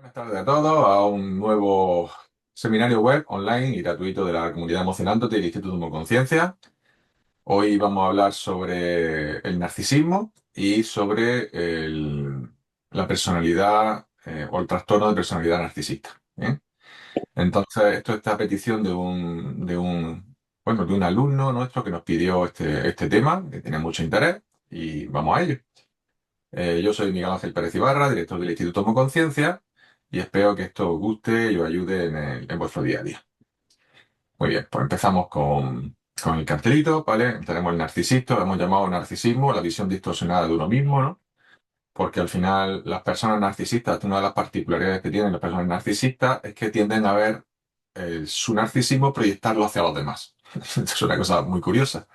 Buenas tardes a todos a un nuevo seminario web online y gratuito de la comunidad Emocionándote del Instituto Conciencia. Hoy vamos a hablar sobre el narcisismo y sobre la personalidad o el trastorno de personalidad narcisista. ¿Bien? Entonces, esto está a petición de un alumno nuestro que nos pidió este tema, que tiene mucho interés, y vamos a ello. Yo soy Miguel Ángel Pérez Ibarra, director del Instituto Tomo Conciencia, y espero que esto os guste y os ayude en vuestro día a día. Muy bien, pues empezamos con el cartelito, ¿vale? Tenemos el narcisismo, lo hemos llamado narcisismo, la visión distorsionada de uno mismo, ¿no? Porque al final las personas narcisistas, una de las particularidades que tienen las personas narcisistas es que tienden a ver su narcisismo proyectarlo hacia los demás. Esto es una cosa muy curiosa.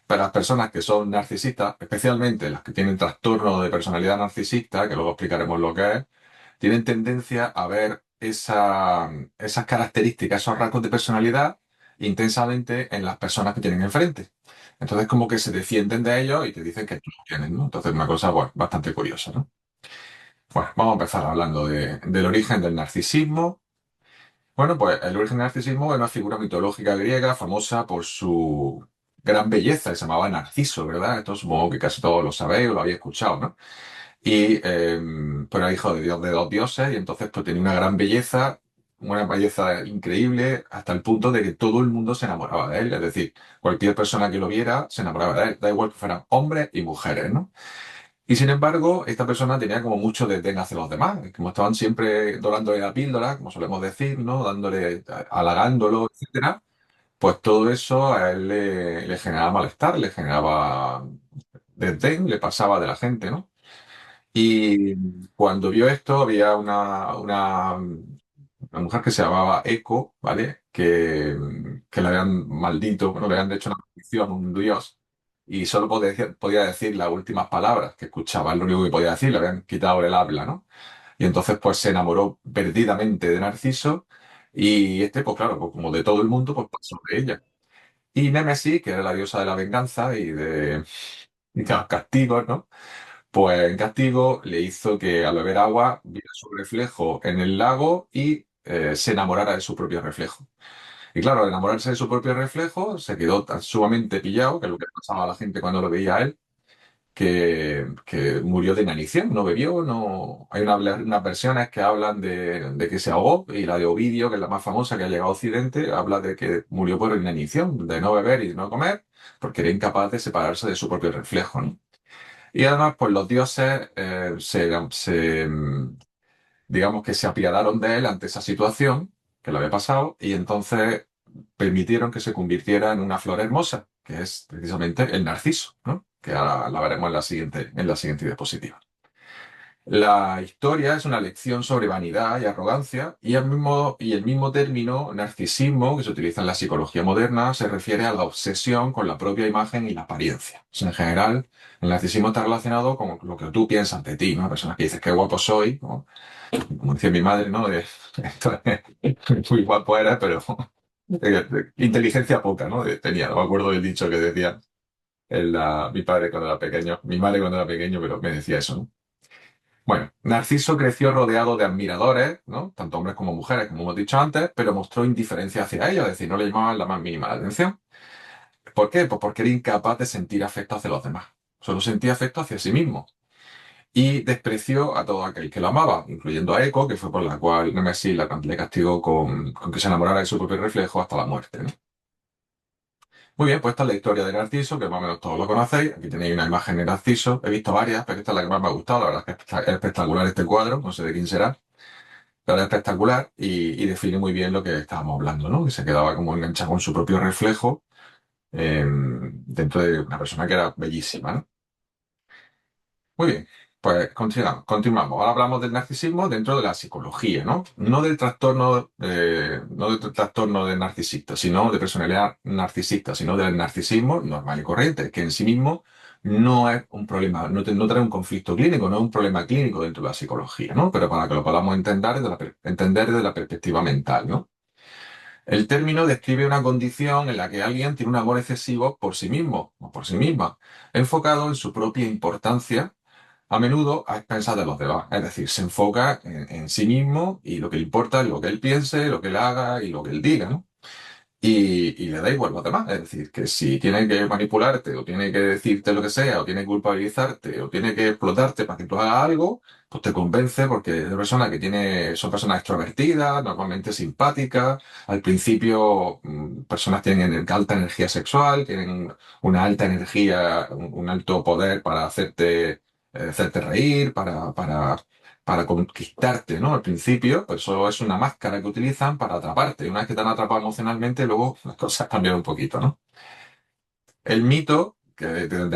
Para las personas que son narcisistas, especialmente las que tienen trastorno de personalidad narcisista, que luego explicaremos lo que es, tienen tendencia a ver esas características, esos rasgos de personalidad intensamente en las personas que tienen enfrente. Entonces como que se defienden de ellos y te dicen que tú lo tienes, ¿no? Entonces una cosa bueno, bastante curiosa, ¿no? Bueno, vamos a empezar hablando del origen del narcisismo. Bueno, pues el origen del narcisismo es una figura mitológica griega famosa por su gran belleza, y se llamaba Narciso, ¿verdad? Esto supongo que casi todos lo sabéis o lo habéis escuchado, ¿no? Y pues era hijo de Dios de dos dioses y entonces pues tenía una belleza increíble hasta el punto de que todo el mundo se enamoraba de él. Es decir, cualquier persona que lo viera se enamoraba de él, da igual que fueran hombres y mujeres, ¿no? Y sin embargo, esta persona tenía como mucho desdén hacia los demás, como estaban siempre dorándole la píldora, como solemos decir, ¿no? Halagándolo, etcétera. Pues todo eso a él le generaba malestar, le generaba desdén, le pasaba de la gente, ¿no? Y cuando vio esto, había una mujer que se llamaba Eco, ¿vale? Que le habían maldito, bueno, le habían hecho una maldición, un dios, y solo podía decir las últimas palabras que escuchaba, es lo único que podía decir, le habían quitado el habla, ¿no? Y entonces, pues se enamoró perdidamente de Narciso, y pues claro, pues como de todo el mundo, pues pasó de ella. Y Némesis, que era la diosa de la venganza y de los castigos, ¿no? Pues en castigo le hizo que al beber agua viera su reflejo en el lago y se enamorara de su propio reflejo. Y claro, al enamorarse de su propio reflejo, se quedó tan sumamente pillado, que es lo que pasaba a la gente cuando lo veía a él, que murió de inanición, no bebió, no... Hay unas versiones que hablan de que se ahogó, y la de Ovidio, que es la más famosa que ha llegado a Occidente, habla de que murió por inanición, de no beber y no comer, porque era incapaz de separarse de su propio reflejo, ¿no? Y además, pues los dioses digamos que se apiadaron de él ante esa situación que le había pasado y entonces permitieron que se convirtiera en una flor hermosa, que es precisamente el narciso, ¿no? Que ahora la veremos en la siguiente diapositiva. La historia es una lección sobre vanidad y arrogancia y el mismo término narcisismo que se utiliza en la psicología moderna se refiere a la obsesión con la propia imagen y la apariencia. O sea, en general, el narcisismo está relacionado con lo que tú piensas de ti, ¿no? Personas que dices qué guapo soy, ¿no? Como decía mi madre, ¿no? Esto muy guapo era, pero inteligencia poca, ¿no? Tenía, no me acuerdo del dicho que decía mi padre cuando era pequeño, mi madre cuando era pequeño, pero me decía eso, ¿no? Bueno, Narciso creció rodeado de admiradores, ¿no? Tanto hombres como mujeres, como hemos dicho antes, pero mostró indiferencia hacia ellos, es decir, no le llamaban la más mínima la atención. ¿Por qué? Pues porque era incapaz de sentir afecto hacia los demás. Solo sentía afecto hacia sí mismo. Y despreció a todo aquel que lo amaba, incluyendo a Eco, que fue por la cual Nemesis le castigó con que se enamorara de su propio reflejo hasta la muerte, ¿no? Muy bien, pues esta es la historia de Narciso, que más o menos todos lo conocéis. Aquí tenéis una imagen de Narciso. He visto varias, pero esta es la que más me ha gustado. La verdad es que es espectacular este cuadro, no sé de quién será. Pero es espectacular y define muy bien lo que estábamos hablando, ¿no? Que se quedaba como enganchado con su propio reflejo dentro de una persona que era bellísima, ¿no? Muy bien, pues continuamos. Ahora hablamos del narcisismo dentro de la psicología, ¿no? No del trastorno de narcisista, sino de personalidad narcisista, sino del narcisismo normal y corriente, que en sí mismo no es un problema, no trae un conflicto clínico, no es un problema clínico dentro de la psicología, ¿no? Pero para que lo podamos entender desde la perspectiva mental, ¿no? El término describe una condición en la que alguien tiene un amor excesivo por sí mismo o por sí misma, enfocado en su propia importancia, a menudo a expensas de los demás. Es decir, se enfoca en sí mismo y lo que le importa es lo que él piense, lo que él haga y lo que él diga, ¿no? Y le da igual lo demás. Es decir, que si tiene que manipularte, o tiene que decirte lo que sea, o tiene que culpabilizarte, o tiene que explotarte para que tú hagas algo, pues te convence porque es una persona que tiene, son personas extrovertidas, normalmente simpáticas. Al principio, personas tienen alta energía sexual, tienen una alta energía, un alto poder para hacerte reír, para conquistarte, ¿no? Al principio, pues eso es una máscara que utilizan para atraparte. Una vez que te han atrapado emocionalmente, luego las cosas cambian un poquito, ¿no? El mito del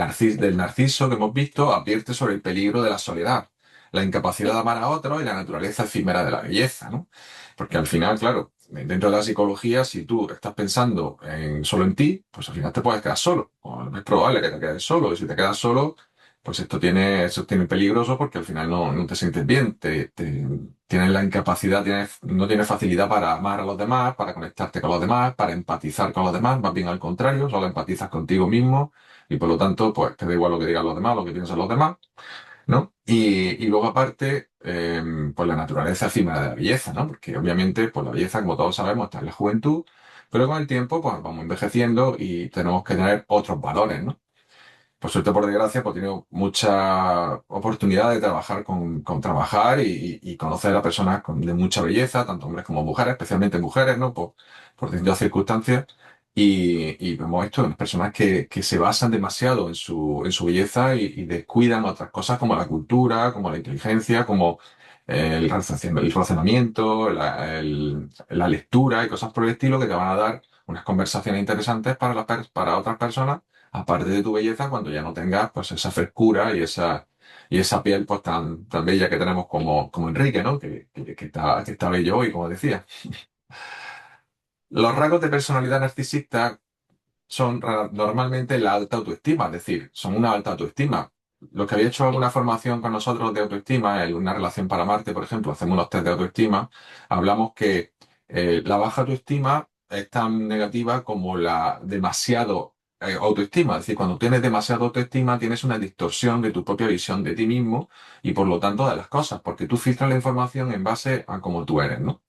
narciso que hemos visto advierte sobre el peligro de la soledad, la incapacidad de amar a otro y la naturaleza efímera de la belleza, ¿no? Porque al final, claro, dentro de la psicología, si tú estás pensando solo en ti, pues al final te puedes quedar solo. O es probable que te quedes solo. Y si te quedas solo, pues eso tiene peligroso porque al final no te sientes bien, tienes la incapacidad, no tienes facilidad para amar a los demás, para conectarte con los demás, para empatizar con los demás, más bien al contrario, solo empatizas contigo mismo y por lo tanto, pues te da igual lo que digan los demás, lo que piensan los demás, ¿no? Y luego aparte, pues la naturaleza efímera de la belleza, ¿no? Porque obviamente, pues la belleza, como todos sabemos, está en la juventud, pero con el tiempo, pues vamos envejeciendo y tenemos que tener otros valores, ¿no? Por suerte, por desgracia, pues he tenido mucha oportunidad de trabajar con trabajar y conocer a personas de mucha belleza, tanto hombres como mujeres, especialmente mujeres, ¿no? Por distintas circunstancias. Y vemos esto en personas que se basan demasiado en su belleza y descuidan otras cosas como la cultura, como la inteligencia, como el razonamiento, la lectura y cosas por el estilo que te van a dar unas conversaciones interesantes para otras personas aparte de tu belleza, cuando ya no tengas pues esa frescura y esa piel pues tan bella que tenemos como Enrique, ¿no? Que está bello hoy, como decía. Los rasgos de personalidad narcisista son normalmente la alta autoestima, es decir, son una alta autoestima. Los que había hecho alguna formación con nosotros de autoestima, en una relación para Marte, por ejemplo, hacemos unos test de autoestima, hablamos que la baja autoestima es tan negativa como la demasiado autoestima. Es decir, cuando tienes demasiada autoestima, tienes una distorsión de tu propia visión de ti mismo y por lo tanto de las cosas, porque tú filtras la información en base a cómo tú eres, ¿no?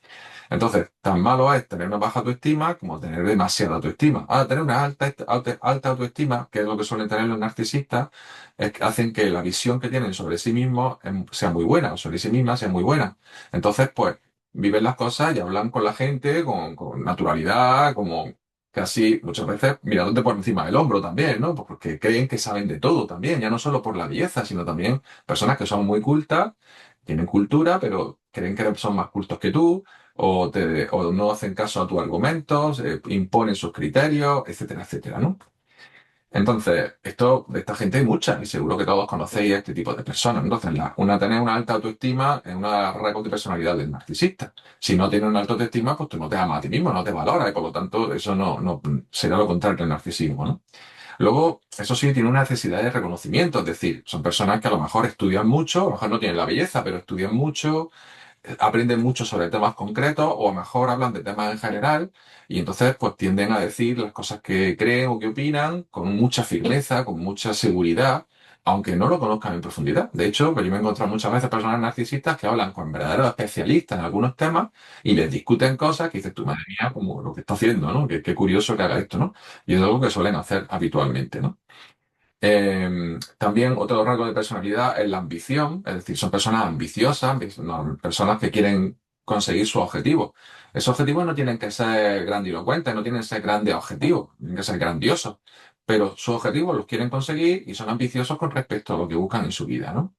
Entonces, tan malo es tener una baja autoestima como tener demasiada autoestima. Ahora, tener una alta autoestima, que es lo que suelen tener los narcisistas, es que hacen que la visión que tienen sobre sí mismos sea muy buena, o sobre sí mismas sea muy buena. Entonces, pues, viven las cosas y hablan con la gente con naturalidad, como casi muchas veces mirándote por encima del hombro también, ¿no? Pues porque creen que saben de todo también, ya no solo por la belleza, sino también personas que son muy cultas, tienen cultura, pero creen que son más cultos que tú o no hacen caso a tus argumentos, imponen sus criterios, etcétera, etcétera, ¿no? Entonces, de esta gente hay mucha, y seguro que todos conocéis a este tipo de personas. Entonces, tener una alta autoestima es una rasgo de personalidad del narcisista. Si no tienes una alta autoestima, pues tú no te amas a ti mismo, no te valoras, y por lo tanto, eso no será lo contrario del narcisismo, ¿no? Luego, eso sí, tiene una necesidad de reconocimiento, es decir, son personas que a lo mejor estudian mucho, a lo mejor no tienen la belleza, pero estudian mucho, aprenden mucho sobre temas concretos o a lo mejor hablan de temas en general y entonces pues tienden a decir las cosas que creen o que opinan con mucha firmeza, con mucha seguridad, aunque no lo conozcan en profundidad. De hecho, pues yo me he encontrado muchas veces personas narcisistas que hablan con verdaderos especialistas en algunos temas y les discuten cosas que dices, tu madre mía, como lo que está haciendo, ¿no? Qué curioso que haga esto, ¿no? Y es algo que suelen hacer habitualmente, ¿no? También otro rasgo de personalidad es la ambición, es decir, son personas ambiciosas, personas que quieren conseguir sus objetivos. Esos objetivos no tienen que ser grandilocuentes, no tienen que ser grandes objetivos, tienen que ser grandiosos, pero sus objetivos los quieren conseguir y son ambiciosos con respecto a lo que buscan en su vida, ¿no?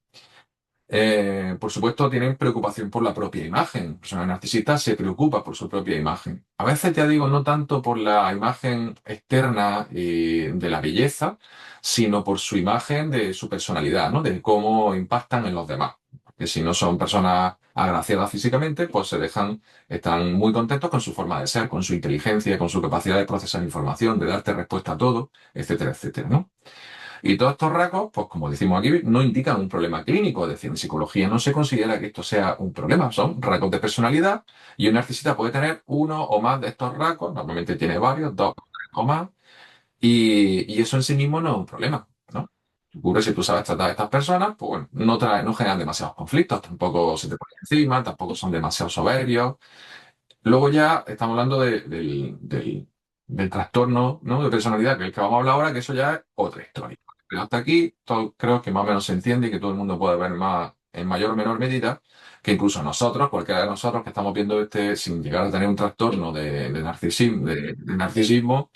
Por supuesto, tienen preocupación por la propia imagen. La persona narcisista se preocupa por su propia imagen. A veces, ya digo, no tanto por la imagen externa de la belleza, sino por su imagen de su personalidad, ¿no? De cómo impactan en los demás. Porque si no son personas agraciadas físicamente, pues están muy contentos con su forma de ser, con su inteligencia, con su capacidad de procesar información, de darte respuesta a todo, etcétera, etcétera, ¿no? Y todos estos rasgos, pues como decimos aquí, no indican un problema clínico, es decir, en psicología no se considera que esto sea un problema, son rasgos de personalidad y un narcisista puede tener uno o más de estos rasgos, normalmente tiene varios, dos o más, y eso en sí mismo no es un problema, ¿no? Ocurre si tú sabes tratar a estas personas, pues bueno, no generan demasiados conflictos, tampoco se te ponen encima, tampoco son demasiado soberbios. Luego ya estamos hablando del trastorno, ¿no?, de personalidad, que es el que vamos a hablar ahora, que eso ya es otra historia. Pero hasta aquí creo que más o menos se entiende y que todo el mundo puede ver más en mayor o menor medida que incluso nosotros, cualquiera de nosotros que estamos viendo sin llegar a tener un trastorno de narcisismo,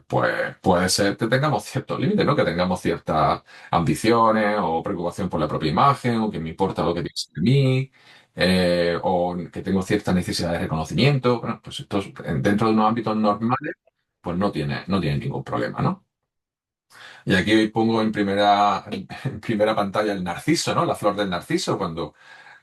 pues puede ser que tengamos ciertos límites, ¿no? Que tengamos ciertas ambiciones o preocupación por la propia imagen, o que me importa lo que piensen de mí, o que tengo ciertas necesidades de reconocimiento. Bueno, pues esto dentro de unos ámbitos normales, pues no tiene ningún problema, ¿no? Y aquí hoy pongo en primera pantalla el narciso, ¿no? La flor del narciso, cuando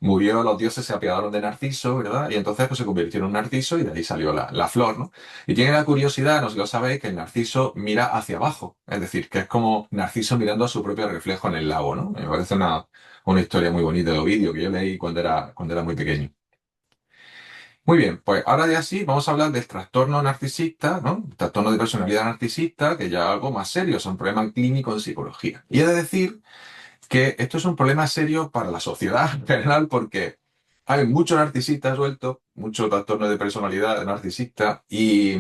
murió los dioses se apiadaron de Narciso, ¿verdad? Y entonces pues, se convirtió en un narciso y de ahí salió la flor, ¿no? Y tiene la curiosidad, no sé si lo sabéis, que el narciso mira hacia abajo, es decir, que es como Narciso mirando a su propio reflejo en el lago, ¿no? Me parece una historia muy bonita de Ovidio que yo leí cuando era muy pequeño. Muy bien, pues ahora ya sí, vamos a hablar del trastorno narcisista, ¿no? Trastorno de personalidad narcisista, que ya es algo más serio, es un problema clínico en psicología. Y he de decir que esto es un problema serio para la sociedad en general porque hay muchos narcisistas sueltos, mucho trastorno de personalidad narcisista y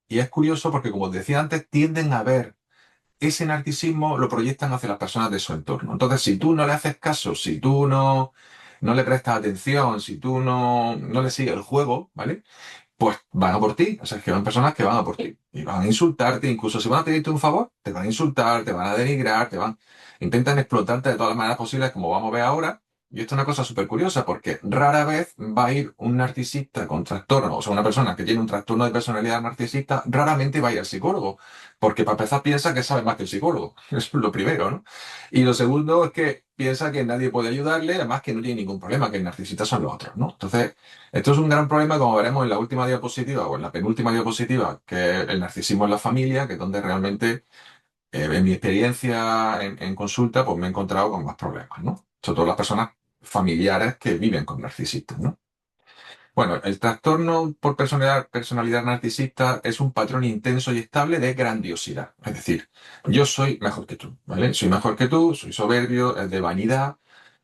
es curioso porque, como os decía antes, tienden a ver ese narcisismo, lo proyectan hacia las personas de su entorno. Entonces, si tú no le haces caso, si tú no le prestas atención, si tú no le sigues el juego, ¿vale? Pues van a por ti. O sea, es que son personas que van a por ti. Y van a insultarte, incluso si van a pedirte un favor, te van a insultar, te van a denigrar, intentan explotarte de todas las maneras posibles, como vamos a ver ahora. Y esto es una cosa súper curiosa, porque rara vez va a ir un narcisista con trastorno, o sea, una persona que tiene un trastorno de personalidad narcisista, raramente va a ir al psicólogo, porque para empezar piensa que sabe más que el psicólogo. Eso es lo primero, ¿no? Y lo segundo es que piensa que nadie puede ayudarle, además que no tiene ningún problema, que el narcisista son los otros, ¿no? Entonces, esto es un gran problema, como veremos en la última diapositiva o en la penúltima diapositiva, que es el narcisismo en la familia, que es donde realmente, en mi experiencia en consulta, pues me he encontrado con más problemas, ¿no? Sobre todo las personas familiares que viven con narcisistas, ¿no? Bueno, el trastorno por personalidad narcisista es un patrón intenso y estable de grandiosidad. Es decir, yo soy mejor que tú, ¿vale? Soy mejor que tú, soy soberbio, es de vanidad.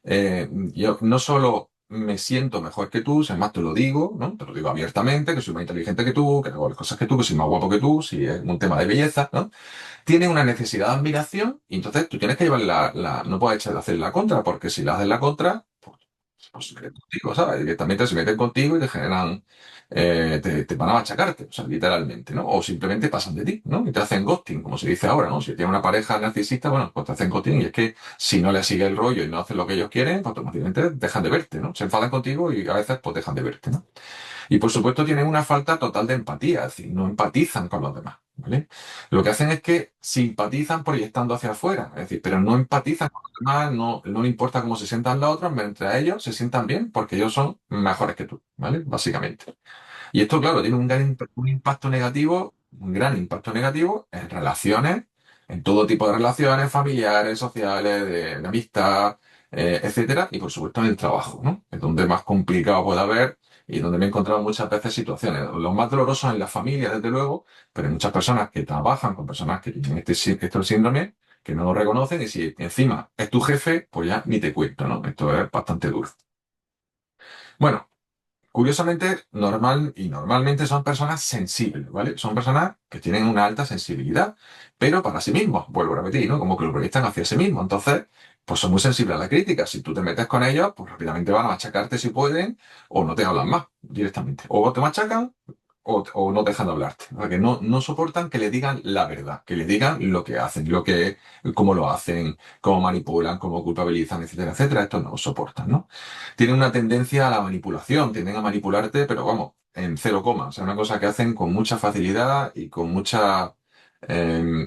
Yo no solo me siento mejor que tú, si además te lo digo, ¿no? Te lo digo abiertamente, que soy más inteligente que tú, que hago las cosas que tú, que soy más guapo que tú, si es un tema de belleza, ¿no? Tiene una necesidad de admiración y entonces tú tienes que llevar no puedes echar de hacer la contra, porque si la haces la contra, pues se meten contigo, ¿sabes? Directamente se meten contigo y te generan, te van a machacarte, o sea, literalmente, ¿no? O simplemente pasan de ti, ¿no? Y te hacen ghosting, como se dice ahora, ¿no? Si tienes una pareja narcisista, bueno, pues te hacen ghosting y es que si no le sigue el rollo y no hacen lo que ellos quieren, pues automáticamente dejan de verte, ¿no? Se enfadan contigo y a veces pues dejan de verte, ¿no? Y por supuesto tienen una falta total de empatía, es decir, no empatizan con los demás, ¿vale? Lo que hacen es que simpatizan proyectando hacia afuera, es decir, pero no empatizan con los demás, no le importa cómo se sientan los otros, mientras ellos se sientan bien porque ellos son mejores que tú, ¿vale? Básicamente. Y esto, claro, tiene un impacto negativo, un gran impacto negativo en relaciones, en todo tipo de relaciones familiares, sociales, de amistad, etcétera, y por supuesto en el trabajo, ¿no? Es donde más complicado puede haber y donde me he encontrado muchas veces situaciones. Los más dolorosos en la familia, desde luego, pero hay muchas personas que trabajan con personas que tienen este síndrome, que no lo reconocen, y si encima es tu jefe, pues ya ni te cuento, ¿no? Esto es bastante duro. Bueno. Curiosamente, normalmente son personas sensibles, ¿vale? Son personas que tienen una alta sensibilidad, pero para sí mismos, vuelvo a repetir, ¿no? Como que lo proyectan hacia sí mismos. Entonces, pues son muy sensibles a la crítica. Si tú te metes con ellos, pues rápidamente van a machacarte si pueden, o no te hablan más directamente. O te machacan, o no dejan de hablarte. O sea, que no soportan que le digan la verdad, que le digan lo que hacen, cómo lo hacen, cómo manipulan, cómo culpabilizan, etcétera, etcétera. Esto no lo soportan, ¿no? Tienen una tendencia a la manipulación, tienden a manipularte, pero vamos, en cero coma. O sea, una cosa que hacen con mucha facilidad y con mucha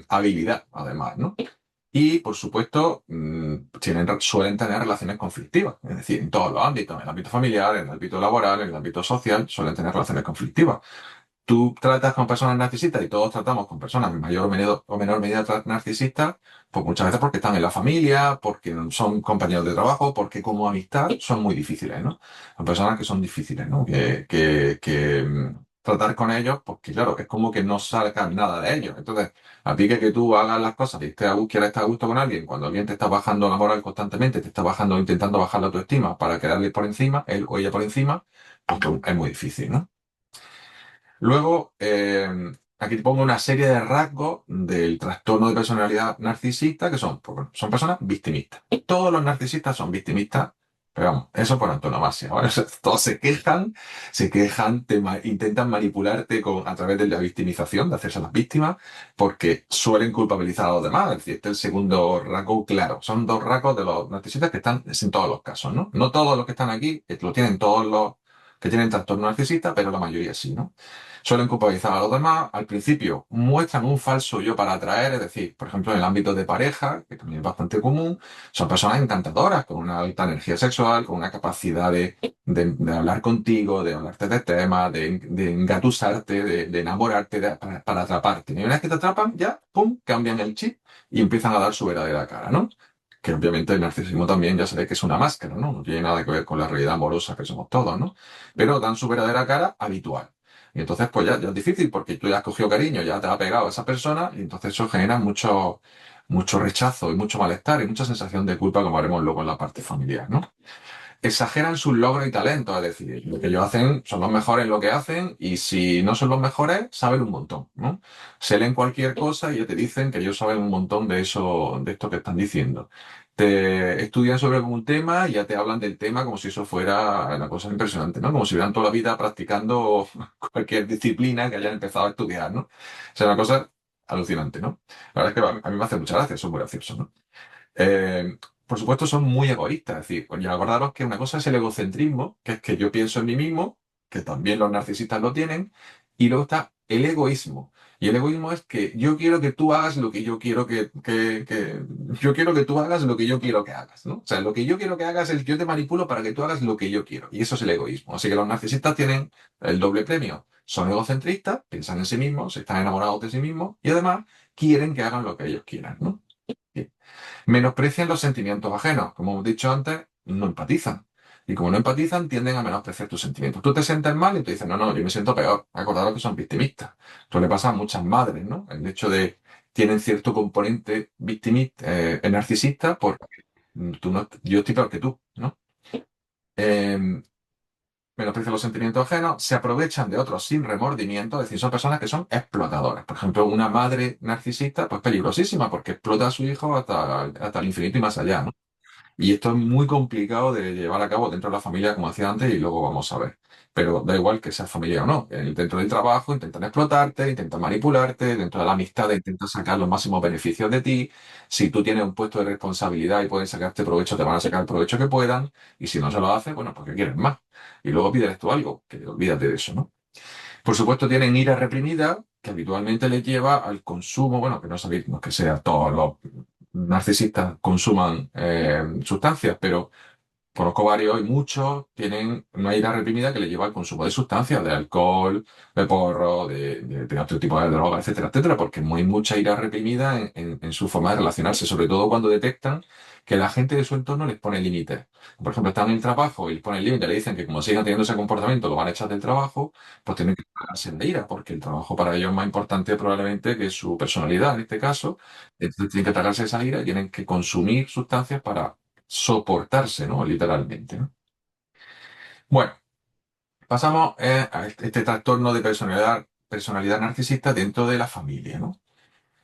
habilidad, además, ¿no? Y, por supuesto, suelen tener relaciones conflictivas, es decir, en todos los ámbitos, en el ámbito familiar, en el ámbito laboral, en el ámbito social, suelen tener relaciones conflictivas. Tú tratas con personas narcisistas y todos tratamos con personas en mayor o menor medida narcisistas, pues muchas veces porque están en la familia, porque son compañeros de trabajo, porque como amistad son muy difíciles, ¿no? Son personas que son difíciles, ¿no? tratar con ellos, porque claro, es como que no sacas nada de ellos. Entonces, a ti que tú hagas las cosas y quieras estar a gusto con alguien, cuando alguien te está bajando la moral constantemente, te está bajando, intentando bajar la autoestima para quedarle por encima, él o ella por encima, pues es muy difícil, ¿no? Luego, aquí te pongo una serie de rasgos del trastorno de personalidad narcisista que son, pues, bueno, son personas victimistas. Todos los narcisistas son victimistas, pero vamos, eso por antonomasia. ¿Vale? Todos se quejan, intentan manipularte a través de la victimización, de hacerse las víctimas, porque suelen culpabilizar a los demás. Es decir, este es el segundo rasgo claro. Son dos rasgos de los narcisistas que están en todos los casos, ¿no? No todos los que están aquí lo tienen todos los que tienen trastorno narcisista, pero la mayoría sí, ¿no? Suelen culpabilizar a los demás. Al principio muestran un falso yo para atraer, es decir, por ejemplo, en el ámbito de pareja, que también es bastante común, son personas encantadoras, con una alta energía sexual, con una capacidad de hablar contigo, de hablarte de temas, de engatusarte, de enamorarte, para atraparte. Y una vez que te atrapan, ya, ¡pum!, cambian el chip y empiezan a dar su verdadera cara, ¿no? Que obviamente el narcisismo también ya sabéis que es una máscara, ¿no? No tiene nada que ver con la realidad amorosa que somos todos, ¿no? Pero dan su verdadera cara habitual. Y entonces, pues ya es difícil porque tú ya has cogido cariño, ya te ha pegado a esa persona y entonces eso genera mucho rechazo y mucho malestar y mucha sensación de culpa, como haremos luego en la parte familiar, ¿no? Exageran sus logros y talentos, es decir, lo que ellos hacen son los mejores en lo que hacen y si no son los mejores, saben un montón, ¿no? Se leen cualquier cosa y ya te dicen que ellos saben un montón de eso, de esto que están diciendo. Te estudian sobre un tema y ya te hablan del tema como si eso fuera una cosa impresionante, ¿no? Como si hubieran toda la vida practicando cualquier disciplina que hayan empezado a estudiar, ¿no? O sea, una cosa alucinante, ¿no? La verdad es que a mí me hace mucha gracia, son muy graciosos, ¿no? Por supuesto, son muy egoístas. Es decir, ya acordaros que una cosa es el egocentrismo, que es que yo pienso en mí mismo, que también los narcisistas lo tienen, y luego está el egoísmo. Y el egoísmo es que yo quiero que tú hagas lo que yo quiero yo quiero que tú hagas lo que yo quiero que hagas, ¿no? O sea, lo que yo quiero que hagas es que yo te manipulo para que tú hagas lo que yo quiero. Y eso es el egoísmo. Así que los narcisistas tienen el doble premio. Son egocentristas, piensan en sí mismos, están enamorados de sí mismos y además quieren que hagan lo que ellos quieran, ¿no? Menosprecian los sentimientos ajenos. Como hemos dicho antes, no empatizan. Y como no empatizan, tienden a menospreciar tus sentimientos. Tú te sientes mal y tú dices, no, no, yo me siento peor. Acordaros que son victimistas. Esto le pasa a muchas madres, ¿no? El hecho de tienen cierto componente victimista, narcisista, porque tú no, yo estoy peor que tú, ¿no? Eh, Menosprecian los sentimientos ajenos, se aprovechan de otros sin remordimiento, es decir, son personas que son explotadoras. Por ejemplo, una madre narcisista, pues peligrosísima, porque explota a su hijo hasta el infinito y más allá, ¿no? Y esto es muy complicado de llevar a cabo dentro de la familia, como decía antes, y luego vamos a ver. Pero da igual que seas familia o no. Dentro del trabajo intentan explotarte, intentan manipularte, dentro de la amistad intentan sacar los máximos beneficios de ti. Si tú tienes un puesto de responsabilidad y pueden sacarte provecho, te van a sacar el provecho que puedan. Y si no se lo haces, bueno, porque quieres más. Y luego pides tú algo, que olvídate de eso, ¿no? Por supuesto, tienen ira reprimida, que habitualmente les lleva al consumo, bueno, que no sabéis, no es que sea todos los narcisistas consuman sustancias, pero conozco varios y muchos tienen una ira reprimida que les lleva al consumo de sustancias, de alcohol, de porro, de otro tipo de droga, etcétera, etcétera, porque hay mucha ira reprimida en su forma de relacionarse, sobre todo cuando detectan que la gente de su entorno les pone límites. Por ejemplo, están en el trabajo y les ponen límites, le dicen que como sigan teniendo ese comportamiento lo van a echar del trabajo, pues tienen que pagarse de ira, porque el trabajo para ellos es más importante probablemente que su personalidad en este caso. Entonces tienen que tragarse esa ira y tienen que consumir sustancias para soportarse, ¿no? Literalmente, ¿no? Bueno, pasamos a este trastorno de personalidad narcisista dentro de la familia, ¿no?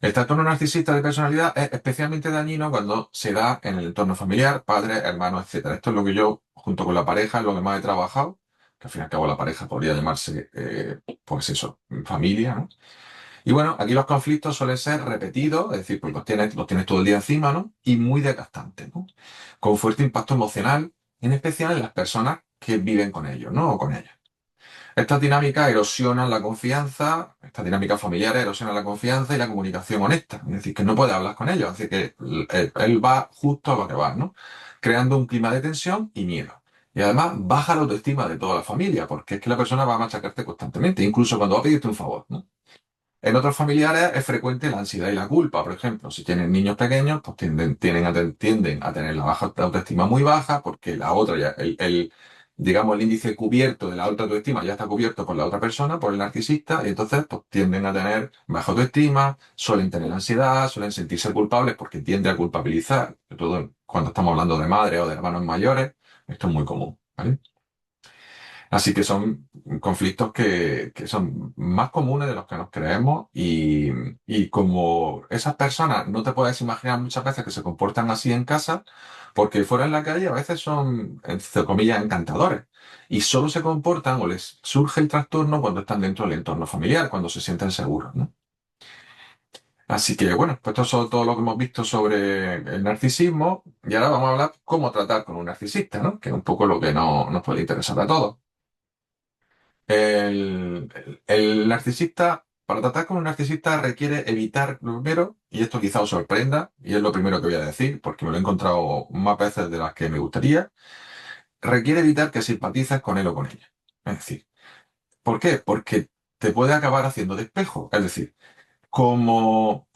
El trastorno narcisista de personalidad es especialmente dañino cuando se da en el entorno familiar, padres, hermanos, etcétera. Esto es lo que yo, junto con la pareja, es lo que más he trabajado, que al fin y al cabo la pareja podría llamarse, pues eso, familia, ¿no? Y bueno, aquí los conflictos suelen ser repetidos, es decir, pues los tienes todo el día encima, ¿no? Y muy desgastantes, ¿no? Con fuerte impacto emocional, en especial en las personas que viven con ellos, ¿no? O con ellas. Estas dinámicas erosionan la confianza, estas dinámicas familiares erosionan la confianza y la comunicación honesta. Es decir, que no puedes hablar con ellos, así que él va justo a lo que va, ¿no? Creando un clima de tensión y miedo. Y además baja la autoestima de toda la familia, porque es que la persona va a machacarte constantemente, incluso cuando va a pedirte un favor, ¿no? En otros familiares es frecuente la ansiedad y la culpa. Por ejemplo, si tienen niños pequeños, pues tienden a tener la baja autoestima muy baja porque la otra ya, digamos, el índice cubierto de la alta autoestima ya está cubierto por la otra persona, por el narcisista, y entonces pues, tienden a tener baja autoestima, suelen tener ansiedad, suelen sentirse culpables porque tiende a culpabilizar, sobre todo cuando estamos hablando de madres o de hermanos mayores, esto es muy común, ¿vale? Así que son conflictos que son más comunes de los que nos creemos y como esas personas no te puedes imaginar muchas veces que se comportan así en casa, porque fuera en la calle a veces son, entre comillas, encantadores y solo se comportan o les surge el trastorno cuando están dentro del entorno familiar, cuando se sienten seguros, ¿no? Así que bueno, pues esto es todo lo que hemos visto sobre el narcisismo y ahora vamos a hablar cómo tratar con un narcisista, ¿no? Que es un poco lo que nos puede interesar a todos. El narcisista, para tratar con un narcisista requiere evitar lo primero, y esto quizá os sorprenda, y es lo primero que voy a decir, porque me lo he encontrado más veces de las que me gustaría, requiere evitar que simpatices con él o con ella. Es decir, ¿por qué? Porque te puede acabar haciendo de espejo. Es decir, como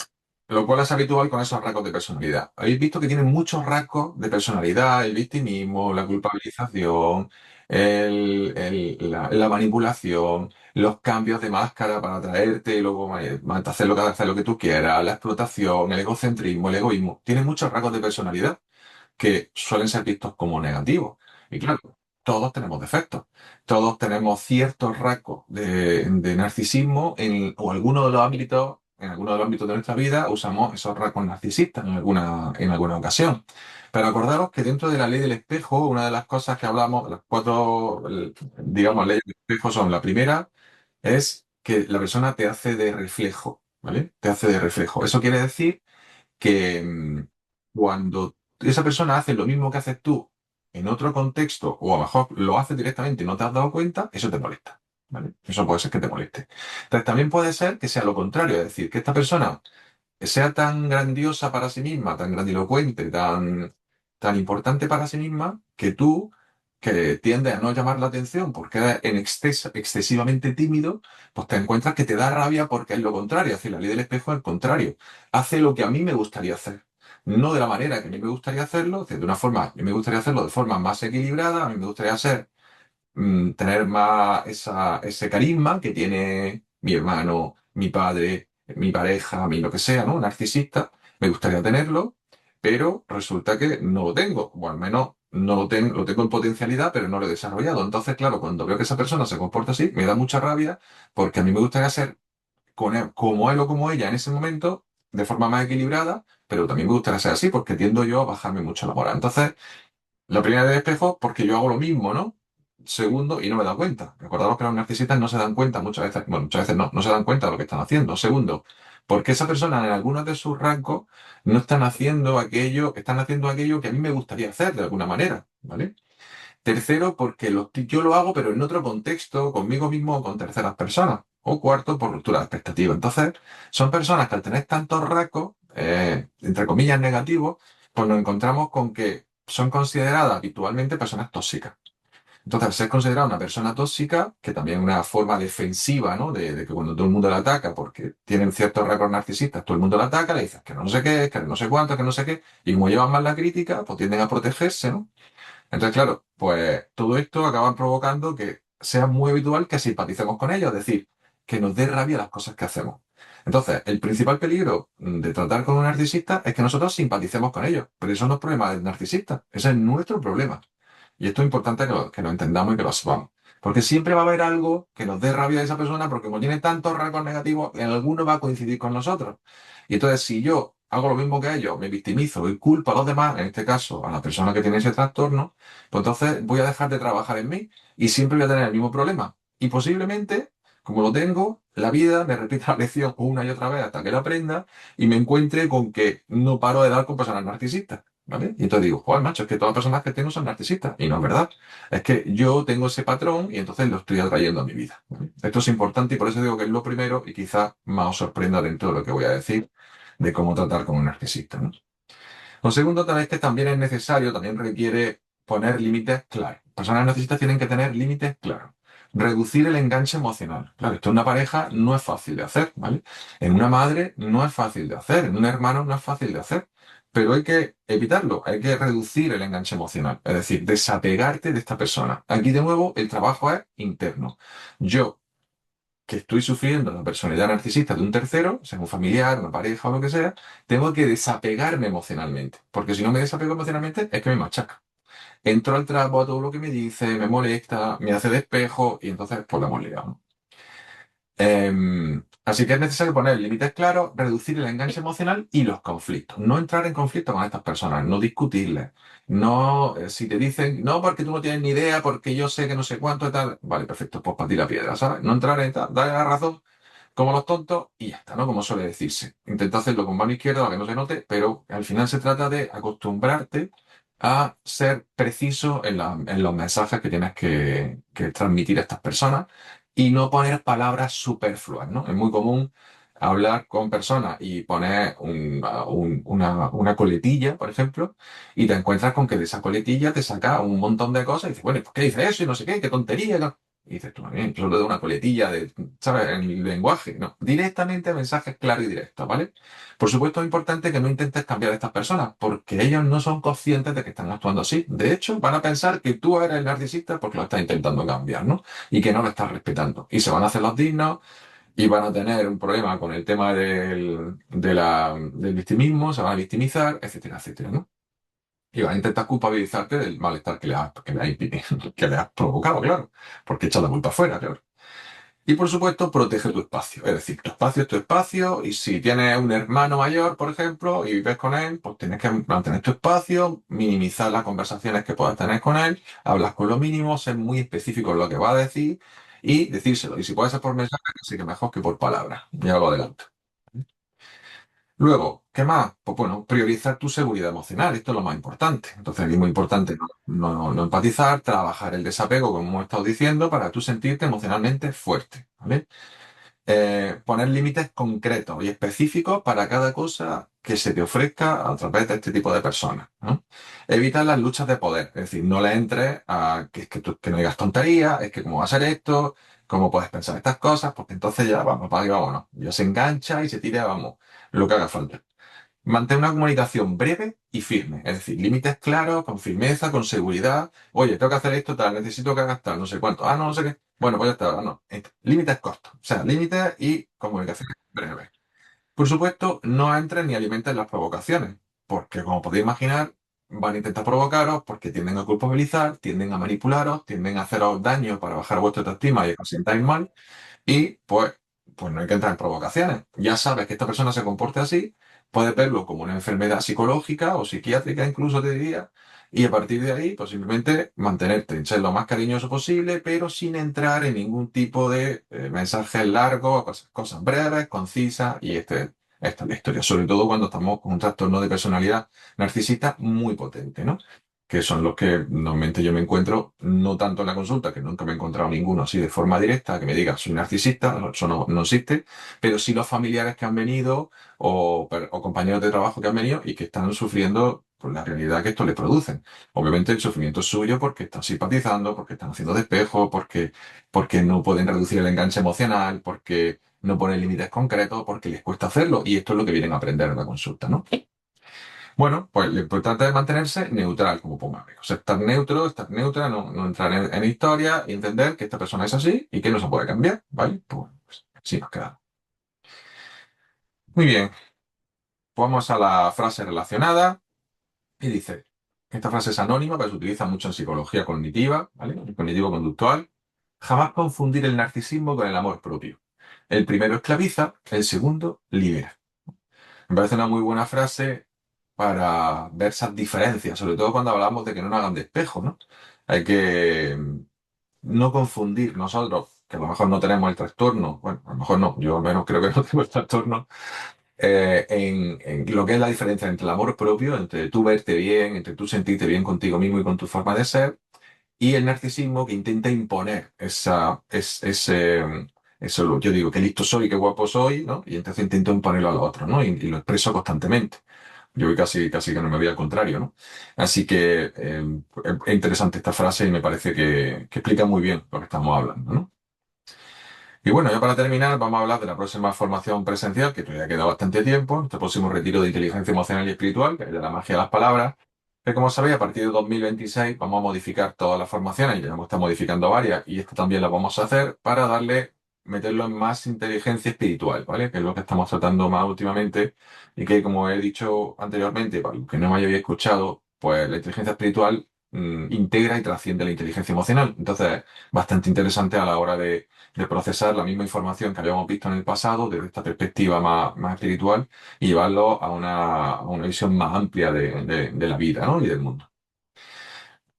lo cual es habitual con esos rasgos de personalidad. Habéis visto que tienen muchos rasgos de personalidad, el victimismo, la culpabilización, la manipulación, los cambios de máscara para atraerte y luego hacer lo que tú quieras, la explotación, el egocentrismo, el egoísmo. Tienen muchos rasgos de personalidad que suelen ser vistos como negativos. Y claro, todos tenemos defectos, todos tenemos ciertos rasgos de narcisismo o alguno de los ámbitos, en alguno de los ámbitos de nuestra vida usamos esos rasgos narcisistas en alguna ocasión. Pero acordaros que dentro de la ley del espejo, una de las cosas que hablamos, las cuatro, digamos, leyes del espejo son la primera, es que la persona te hace de reflejo, ¿vale? Te hace de reflejo. Eso quiere decir que cuando esa persona hace lo mismo que haces tú en otro contexto, o a lo mejor lo hace directamente y no te has dado cuenta, eso te molesta. ¿Vale? Eso puede ser que te moleste. Entonces también puede ser que sea lo contrario, es decir, que esta persona sea tan grandiosa para sí misma, tan grandilocuente, tan importante para sí misma, que tú, que tiendes a no llamar la atención porque eres excesivamente tímido, pues te encuentras que te da rabia porque es lo contrario. Es decir, la ley del espejo es el contrario. Hace lo que a mí me gustaría hacer. No de la manera que a mí me gustaría hacerlo, es decir, de una forma, a mí me gustaría hacerlo de forma más equilibrada, a mí me gustaría ser tener más ese carisma que tiene mi hermano, mi padre, mi pareja, mi lo que sea, ¿no? Narcisista, me gustaría tenerlo, pero resulta que no lo tengo, o al menos no lo tengo en potencialidad, pero no lo he desarrollado. Entonces, claro, cuando veo que esa persona se comporta así, me da mucha rabia porque a mí me gustaría ser como él o como ella en ese momento, de forma más equilibrada, pero también me gustaría ser así porque tiendo yo a bajarme mucho la moral. Entonces, la primera de espejo, porque yo hago lo mismo, ¿no? Segundo, y no me he dado cuenta. Recordamos que los narcisistas no se dan cuenta muchas veces, bueno, muchas veces no se dan cuenta de lo que están haciendo. Segundo, porque esa persona en algunos de sus rasgos no están haciendo aquello que a mí me gustaría hacer de alguna manera, ¿vale? Tercero, porque yo lo hago, pero en otro contexto, conmigo mismo o con terceras personas. O cuarto, por ruptura de expectativas. Entonces, son personas que al tener tantos rasgos, entre comillas, negativos, pues nos encontramos con que son consideradas habitualmente personas tóxicas. Entonces, al ser considerada una persona tóxica, que también es una forma defensiva, ¿no? De que cuando todo el mundo la ataca, porque tienen ciertos rasgos narcisistas, todo el mundo la ataca, le dices que no sé qué, que no sé cuánto, que no sé qué, y como llevan más la crítica, pues tienden a protegerse, ¿no? Entonces, claro, pues todo esto acaba provocando que sea muy habitual que simpaticemos con ellos, es decir, que nos dé rabia las cosas que hacemos. Entonces, el principal peligro de tratar con un narcisista es que nosotros simpaticemos con ellos, pero eso no es problema del narcisista, ese es nuestro problema. Y esto es importante que lo entendamos y que lo sepamos. Porque siempre va a haber algo que nos dé rabia de esa persona, porque como tiene tantos rasgos negativos, en alguno va a coincidir con nosotros. Y entonces, si yo hago lo mismo que ellos, me victimizo y culpo a los demás, en este caso a la persona que tiene ese trastorno, pues entonces voy a dejar de trabajar en mí y siempre voy a tener el mismo problema. Y posiblemente, como lo tengo, la vida me repita la lección una y otra vez hasta que la aprenda y me encuentre con que no paro de dar con personas narcisistas. ¿Vale? Y entonces digo, joder, macho, es que todas las personas que tengo son narcisistas. Y no es verdad. Es que yo tengo ese patrón y entonces lo estoy atrayendo a mi vida. ¿Vale? Esto es importante y por eso digo que es lo primero y quizás más os sorprenda dentro de lo que voy a decir de cómo tratar con un narcisista, ¿no? Lo segundo también es que también es necesario, también requiere poner límites claros. Personas narcisistas tienen que tener límites claros. Reducir el enganche emocional. Claro, esto en una pareja no es fácil de hacer, ¿vale? En una madre no es fácil de hacer, en un hermano no es fácil de hacer. pero hay que evitarlo, hay que reducir el enganche emocional, es decir, desapegarte de esta persona. Aquí de nuevo el trabajo es interno. Yo, que estoy sufriendo la personalidad narcisista de un tercero, sea un familiar, una pareja o lo que sea, tengo que desapegarme emocionalmente, porque si no me desapego emocionalmente es que me machaca. Entro al trapo a todo lo que me dice, me molesta, me hace despejo y entonces pues la hemos liado, ¿no? Así que es necesario poner límites claros, reducir el enganche emocional y los conflictos. No entrar en conflicto con estas personas, no discutirles. No, si te dicen, no, porque tú no tienes ni idea, porque yo sé que no sé cuánto y tal. Vale, perfecto, pues para ti la piedra, ¿sabes? No entrar en tal, darle la razón como los tontos y ya está, ¿no? Como suele decirse. Intenta hacerlo con mano izquierda para que no se note, pero al final se trata de acostumbrarte a ser preciso en los mensajes que tienes que transmitir a estas personas y no poner palabras superfluas, ¿no? Es muy común hablar con personas y poner una coletilla, por ejemplo, y te encuentras con que de esa coletilla te saca un montón de cosas y dices, bueno, ¿por qué dice eso? Y no sé qué, qué tontería. ¿No? Y dices tú, bien, solo de una coletilla de, ¿sabes? En el lenguaje, no. Directamente mensajes claros y directos, ¿vale? Por supuesto, es importante que no intentes cambiar a estas personas, porque ellos no son conscientes de que están actuando así. De hecho, van a pensar que tú eres el narcisista porque lo estás intentando cambiar, ¿no? Y que no lo estás respetando. Y se van a hacer los dignos y van a tener un problema con el tema del victimismo, se van a victimizar, etcétera, etcétera, ¿no? Y van a intentar culpabilizarte del malestar que le has provocado, claro, porque echa la culpa afuera, claro. Y por supuesto, protege tu espacio. Es decir, tu espacio es tu espacio y si tienes un hermano mayor, por ejemplo, y vives con él, pues tienes que mantener tu espacio, minimizar las conversaciones que puedas tener con él, hablas con lo mínimo, ser muy específico en lo que va a decir y decírselo. Y si puede ser por mensaje, así que mejor que por palabras. Ya lo adelanto. Luego, ¿qué más? Pues bueno, priorizar tu seguridad emocional, esto es lo más importante. Entonces, aquí es muy importante no empatizar, trabajar el desapego, como hemos estado diciendo, para tú sentirte emocionalmente fuerte, ¿vale? Poner límites concretos y específicos para cada cosa que se te ofrezca a través de este tipo de personas, ¿no? Evitar las luchas de poder, es decir, no le entres a que no digas tonterías, es que cómo va a ser esto, cómo puedes pensar estas cosas, porque entonces ya vamos, para y vámonos. Ya se engancha y se tira, vamos, lo que haga falta. Mantén una comunicación breve y firme, es decir, límites claros, con firmeza, con seguridad. Oye, tengo que hacer esto, tal, necesito que hagas tal, no sé cuánto. Ah, no, no sé qué. Bueno, pues ya está, no. Límites cortos, o sea, límites y comunicación breve. Por supuesto, no entres ni alimentes las provocaciones, porque como podéis imaginar, van a intentar provocaros porque tienden a culpabilizar, tienden a manipularos, tienden a haceros daño para bajar vuestra autoestima y que os sintáis mal. Y pues no hay que entrar en provocaciones. Ya sabes que esta persona se comporta así, puedes verlo como una enfermedad psicológica o psiquiátrica incluso te diría, y a partir de ahí, pues simplemente mantenerte, ser lo más cariñoso posible, pero sin entrar en ningún tipo de mensajes largos, cosas breves, concisas, y esta es la historia. Sobre todo cuando estamos con un trastorno de personalidad narcisista muy potente, ¿no? Que son los que normalmente yo me encuentro, no tanto en la consulta, que nunca me he encontrado ninguno así de forma directa, que me diga soy narcisista, eso no existe, pero sí los familiares que han venido o compañeros de trabajo que han venido y que están sufriendo por la realidad que esto le producen. Obviamente el sufrimiento es suyo porque están simpatizando, porque están haciendo despejo, porque no pueden reducir el enganche emocional, porque no ponen límites concretos, porque les cuesta hacerlo y esto es lo que vienen a aprender en la consulta, ¿no? Bueno, pues lo importante es mantenerse neutral, como ponga. O sea, estar neutro, estar neutra, no entrar en historia y entender que esta persona es así y que no se puede cambiar, ¿vale? Pues sí nos queda. Muy bien, pues vamos a la frase relacionada y dice, esta frase es anónima, pero se utiliza mucho en psicología cognitiva, ¿vale? Cognitivo-conductual. Jamás confundir el narcisismo con el amor propio. El primero esclaviza, el segundo libera. Me parece una muy buena frase para ver esas diferencias, sobre todo cuando hablamos de que no nos hagan despejo, ¿no? Hay que no confundir nosotros, que a lo mejor no tenemos el trastorno, bueno, a lo mejor no, yo al menos creo que no tengo el trastorno, en lo que es la diferencia entre el amor propio, entre tú verte bien, entre tú sentirte bien contigo mismo y con tu forma de ser, y el narcisismo que intenta imponer eso, yo digo, qué listo soy, qué guapo soy, ¿no? Y entonces intento imponerlo a los otros, ¿no? Y lo expreso constantemente. Yo voy casi que no me voy al contrario, ¿no? Así que es interesante esta frase y me parece que explica muy bien lo que estamos hablando, ¿no? Y bueno, ya para terminar, vamos a hablar de la próxima formación presencial, que todavía queda bastante tiempo, nuestro próximo retiro de inteligencia emocional y espiritual, que es de la magia de las palabras, que como sabéis, a partir de 2026 vamos a modificar todas las formaciones, y ya hemos estado modificando varias, y esta también la vamos a hacer para meterlo en más inteligencia espiritual, ¿vale? Que es lo que estamos tratando más últimamente, y que como he dicho anteriormente, para los que no me hayáis escuchado, pues la inteligencia espiritual integra y trasciende la inteligencia emocional. Entonces, bastante interesante a la hora de procesar la misma información que habíamos visto en el pasado desde esta perspectiva más espiritual y llevarlo a una visión más amplia de la vida, ¿no? Y del mundo.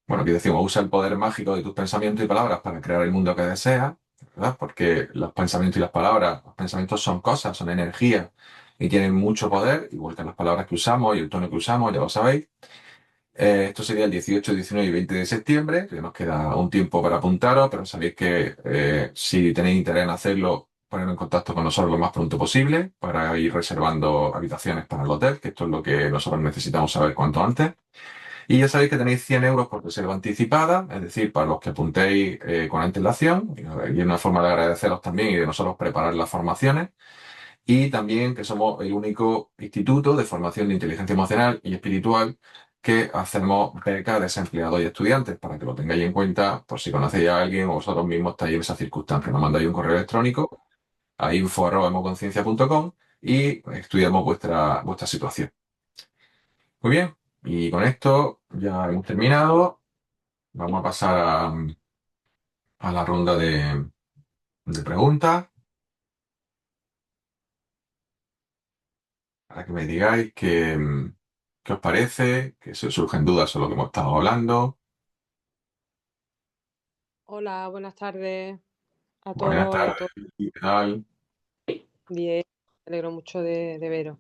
Bueno, aquí decimos, usa el poder mágico de tus pensamientos y palabras para crear el mundo que deseas, ¿verdad? Porque los pensamientos y las palabras, los pensamientos son cosas, son energía y tienen mucho poder, igual que las palabras que usamos y el tono que usamos, ya lo sabéis. Esto sería el 18, 19 y 20 de septiembre, que nos queda un tiempo para apuntaros, pero sabéis que si tenéis interés en hacerlo, poneros en contacto con nosotros lo más pronto posible para ir reservando habitaciones para el hotel, que esto es lo que nosotros necesitamos saber cuanto antes. Y ya sabéis que tenéis 100 euros por reserva anticipada, es decir, para los que apuntéis con antelación, y es una forma de agradeceros también y de nosotros preparar las formaciones. Y también que somos el único instituto de formación de inteligencia emocional y espiritual que hacemos becas a desempleados y estudiantes, para que lo tengáis en cuenta por si conocéis a alguien o vosotros mismos estáis en esa circunstancia. Nos mandáis un correo electrónico a info@emoconciencia.com y estudiamos vuestra situación. Muy bien, y con esto ya hemos terminado. Vamos a pasar a la ronda de preguntas para que me digáis qué os parece, que si os surgen dudas sobre lo que hemos estado hablando. Hola, buenas tardes a Buenas todos y a tardes, todas. ¿qué tal? Bien, me alegro mucho de veros.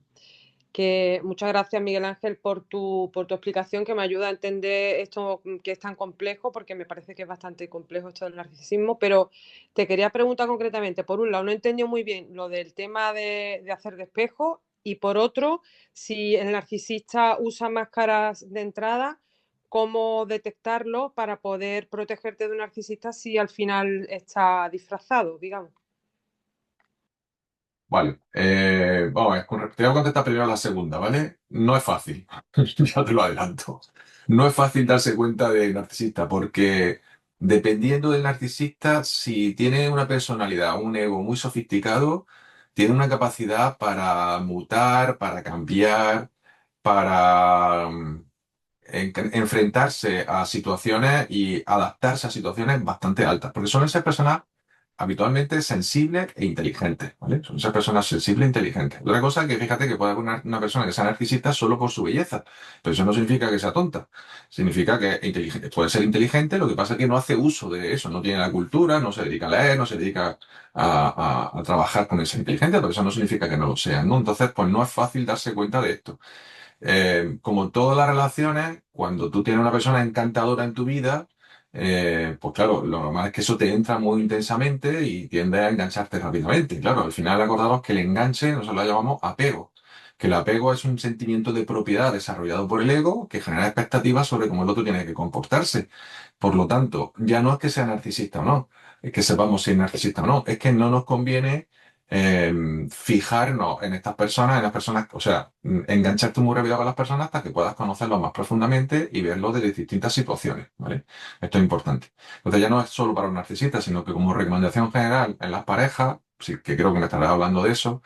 Que muchas gracias, Miguel Ángel, por tu explicación, que me ayuda a entender esto que es tan complejo, porque me parece que es bastante complejo esto del narcisismo. Pero te quería preguntar concretamente, por un lado, no he entendido muy bien lo del tema de hacer despejo, y por otro, si el narcisista usa máscaras de entrada, ¿cómo detectarlo para poder protegerte de un narcisista si al final está disfrazado, digamos? Vale, vamos a ver, te voy a contestar primero la segunda, ¿vale? No es fácil, ya te lo adelanto. No es fácil darse cuenta del narcisista, porque dependiendo del narcisista, si tiene una personalidad, un ego muy sofisticado, tiene una capacidad para mutar, para cambiar, para enfrentarse a situaciones y adaptarse a situaciones bastante altas, porque suelen ser personas habitualmente sensibles e inteligentes, ¿vale? Son esas personas sensibles e inteligentes. Otra cosa es que fíjate que puede haber una persona que sea narcisista solo por su belleza, pero eso no significa que sea tonta. Significa que puede ser inteligente, lo que pasa es que no hace uso de eso, no tiene la cultura, no se dedica a leer, no se dedica a trabajar con esa inteligencia, pero eso no significa que no lo sea, ¿no? Entonces, pues no es fácil darse cuenta de esto. Como en todas las relaciones, cuando tú tienes una persona encantadora en tu vida, pues claro, lo normal es que eso te entra muy intensamente y tiende a engancharte rápidamente. Claro, al final acordamos que el enganche nosotros lo llamamos apego, que el apego es un sentimiento de propiedad desarrollado por el ego que genera expectativas sobre cómo el otro tiene que comportarse. Por lo tanto, ya no es que sea narcisista o no, es que sepamos si es narcisista o no, es que no nos conviene fijarnos en las personas, o sea, engancharte muy rápido con las personas hasta que puedas conocerlos más profundamente y verlos desde distintas situaciones, ¿vale? Esto es importante. Entonces ya no es solo para un narcisista, sino que como recomendación general en las parejas, sí que creo que me estarás hablando de eso,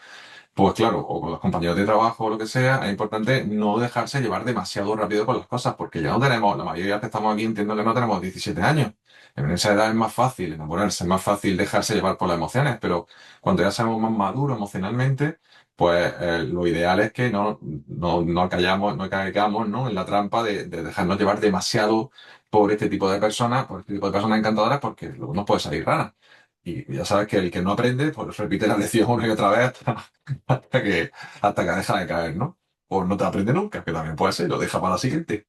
pues claro, o con los compañeros de trabajo o lo que sea, es importante no dejarse llevar demasiado rápido con las cosas, porque ya no tenemos, la mayoría que estamos aquí entiendo que no tenemos 17 años. En esa edad es más fácil enamorarse, es más fácil dejarse llevar por las emociones, pero cuando ya somos más maduros emocionalmente, pues lo ideal es que no callamos, no caigamos, ¿no? En la trampa de dejarnos llevar demasiado por este tipo de personas, por este tipo de personas encantadoras, porque luego nos puede salir rana. Y ya sabes que el que no aprende, pues repite la lección una y otra vez hasta hasta que deja de caer, ¿no? O no te aprende nunca, que también puede ser, lo deja para la siguiente.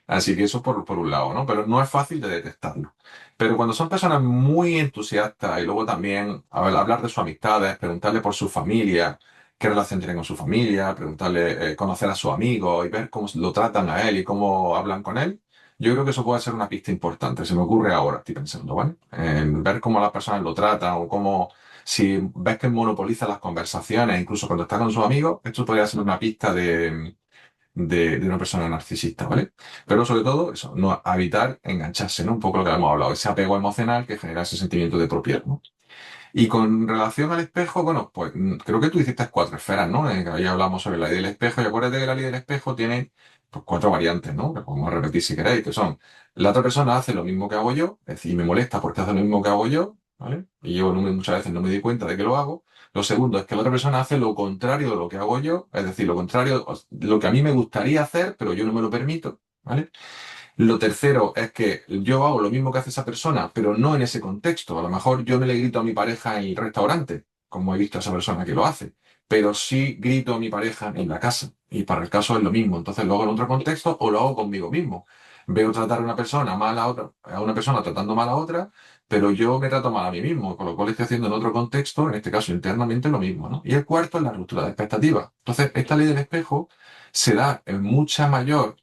Así que eso por un lado, ¿no? Pero no es fácil de detectarlo. Pero cuando son personas muy entusiastas y luego también hablar de sus amistades, preguntarle por su familia, qué relación tienen con su familia, preguntarle, conocer a sus amigos y ver cómo lo tratan a él y cómo hablan con él, yo creo que eso puede ser una pista importante. Se me ocurre ahora, estoy pensando, ¿vale? En ver cómo las personas lo tratan o cómo Si ves que monopoliza las conversaciones, incluso cuando está con sus amigos, esto podría ser una pista de una persona narcisista, ¿vale? Pero sobre todo, eso, no evitar engancharse, ¿no? Un poco lo que hemos hablado, ese apego emocional que genera ese sentimiento de propiedad, ¿no? Y con relación al espejo, bueno, pues creo que tú hiciste cuatro esferas, ¿no? Ahí hablamos sobre la ley del espejo y acuérdate que la ley del espejo tiene pues, cuatro variantes, ¿no? Que podemos repetir si queréis, que son, la otra persona hace lo mismo que hago yo, es decir, me molesta porque hace lo mismo que hago yo, ¿vale? Y yo muchas veces no me doy cuenta de que lo hago. Lo segundo es que la otra persona hace lo contrario de lo que hago yo, es decir, lo contrario, lo que a mí me gustaría hacer, pero yo no me lo permito, ¿vale? Lo tercero es que yo hago lo mismo que hace esa persona, pero no en ese contexto. A lo mejor yo no le grito a mi pareja en el restaurante, como he visto a esa persona que lo hace, pero sí grito a mi pareja en la casa. Y para el caso es lo mismo. Entonces lo hago en otro contexto o lo hago conmigo mismo. Veo tratar a una persona mal a otra, a una persona tratando mal a otra, pero yo me trato mal a mí mismo, con lo cual estoy haciendo en otro contexto, en este caso internamente, lo mismo, ¿no? Y el cuarto es la ruptura de expectativas. Entonces, esta ley del espejo se da en mucha mayor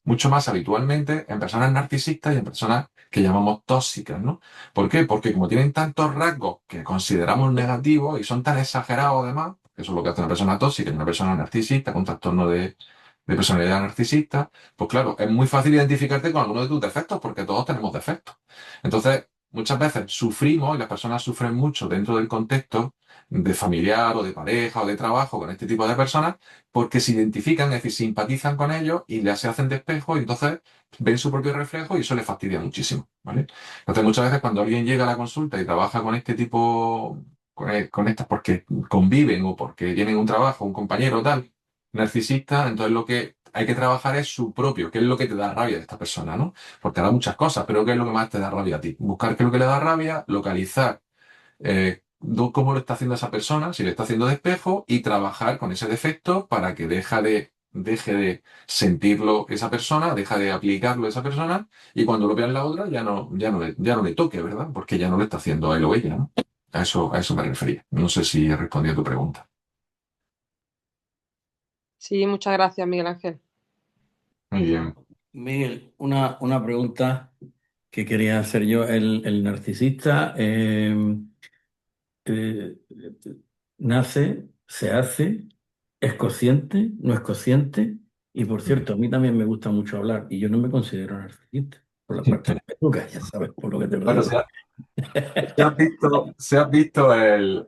mucho más habitualmente en personas narcisistas y en personas que llamamos tóxicas, ¿no? ¿Por qué? Porque como tienen tantos rasgos que consideramos negativos y son tan exagerados además, que eso es lo que hace una persona tóxica y una persona narcisista con trastorno de personalidad narcisista, pues claro, es muy fácil identificarte con alguno de tus defectos porque todos tenemos defectos. Entonces, muchas veces sufrimos y las personas sufren mucho dentro del contexto de familiar o de pareja o de trabajo con este tipo de personas porque se identifican, es decir, simpatizan con ellos y se hacen de espejo y entonces ven su propio reflejo y eso les fastidia muchísimo, ¿vale? Entonces muchas veces cuando alguien llega a la consulta y trabaja con este tipo, con estas porque conviven o porque tienen un trabajo, un compañero tal, narcisista, entonces lo que hay que trabajar es su propio, qué es lo que te da rabia de esta persona, ¿no? Porque te da muchas cosas, pero qué es lo que más te da rabia a ti. Buscar qué es lo que le da rabia, localizar cómo lo está haciendo esa persona, si le está haciendo de espejo, y trabajar con ese defecto para que deje de sentirlo esa persona, deja de aplicarlo esa persona, y cuando lo vea en la otra ya no le toque, ¿verdad? Porque ya no lo está haciendo a él o ella, ¿no? A eso me refería. No sé si he respondido a tu pregunta. Sí, muchas gracias, Miguel Ángel. Muy bien. Miguel, una pregunta que quería hacer yo. El narcisista eh, nace, se hace, es consciente, no es consciente. Y por cierto, a mí también me gusta mucho hablar y yo no me considero narcisista, por la parte de peluca, ya sabes, por lo que te lo Bueno, digo. se has visto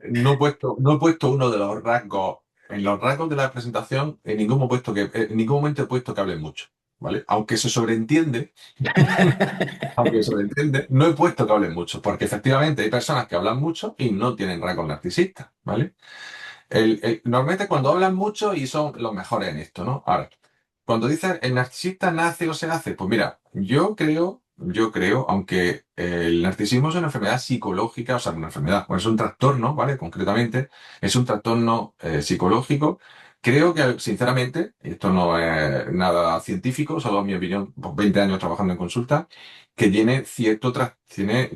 no he puesto uno de los rasgos, en los rasgos de la presentación, en ningún momento he puesto que hable mucho, ¿vale? Aunque se sobreentiende, no he puesto que hable mucho, porque efectivamente hay personas que hablan mucho y no tienen rasgos narcisistas, ¿vale? Normalmente cuando hablan mucho y son los mejores en esto, ¿no? Ahora, cuando dices el narcisista nace o se hace, pues mira, yo creo, aunque el narcisismo es una enfermedad psicológica, o sea, una enfermedad, pues es un trastorno, ¿vale? Concretamente, es un trastorno psicológico. Creo que, sinceramente, y esto no es nada científico, solo mi opinión, pues 20 años trabajando en consulta, que tiene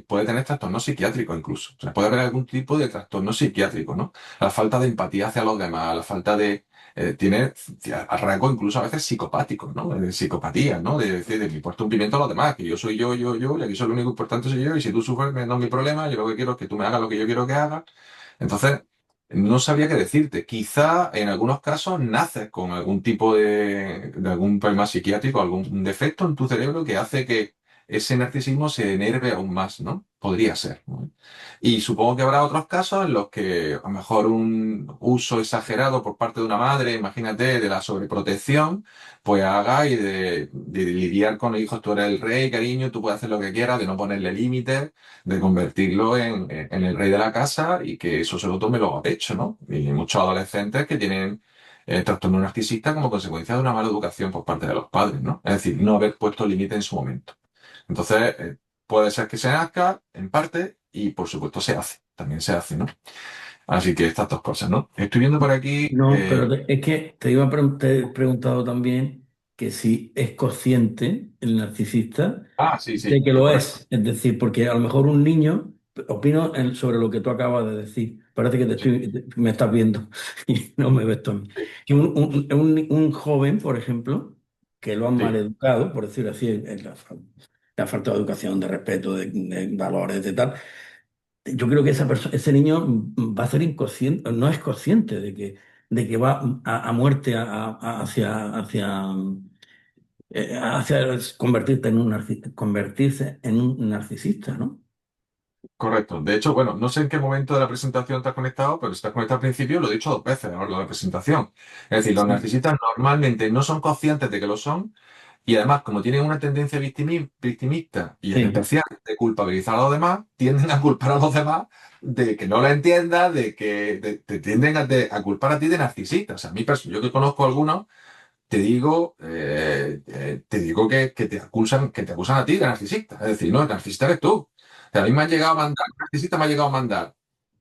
puede tener trastorno psiquiátrico incluso. O sea, puede haber algún tipo de trastorno psiquiátrico, ¿no? La falta de empatía hacia los demás, la falta de tiene rasgos incluso a veces psicopáticos, ¿no? De psicopatía, ¿no? De decir, de me importa un pimiento a los demás, que yo soy yo, y aquí soy lo único importante soy yo, y si tú sufres, no es mi problema, yo lo que quiero es que tú me hagas lo que yo quiero que hagas. Entonces, no sabría qué decirte. Quizá en algunos casos naces con algún tipo de algún problema psiquiátrico, algún defecto en tu cerebro que hace que ese narcisismo se enerve aún más, ¿no? Podría ser, ¿no? Y supongo que habrá otros casos en los que a lo mejor un uso exagerado por parte de una madre, imagínate, de la sobreprotección, pues haga de lidiar con los hijos, tú eres el rey, cariño, tú puedes hacer lo que quieras, de no ponerle límites, de convertirlo en el rey de la casa y que eso se lo tome luego a pecho, ¿no? Y hay muchos adolescentes que tienen trastorno narcisista como consecuencia de una mala educación por parte de los padres, ¿no? Es decir, no haber puesto límite en su momento. Entonces, puede ser que se nazca en parte y por supuesto se hace, también se hace, ¿no? Así que estas dos cosas, ¿no? Estoy viendo por aquí. No, pero es que te te he preguntado también que si es consciente el narcisista Sí, sí, de que lo correcto. es. Es decir, porque a lo mejor un niño, opino sobre lo que tú acabas de decir, parece que Sí, me estás viendo y no me ves tú a mí. Que un joven, por ejemplo, que lo han mal sí, educado, por decirlo así, la falta de educación, de respeto, de valores, de tal, yo creo que ese niño va a ser inconsciente, no es consciente de que va a muerte hacia convertirse en un narcisista, ¿no? Correcto. De hecho, bueno, no sé en qué momento de la presentación te has conectado, pero si te has conectado al principio, lo he dicho 2 veces a lo largo de la presentación. Es decir, los Sí, narcisistas normalmente no son conscientes de que lo son y además, como tienen una tendencia victimista y en sí. especial de culpabilizar a los demás, tienden a culpar a los demás de que no lo entiendas, de que te tienden a culpar a ti de narcisista. O sea, a mí, yo que conozco a algunos, te digo que te acusan a ti de narcisista. Es decir, no, el narcisista eres tú. O sea, a mí me ha llegado a mandar, un narcisista me ha llegado a mandar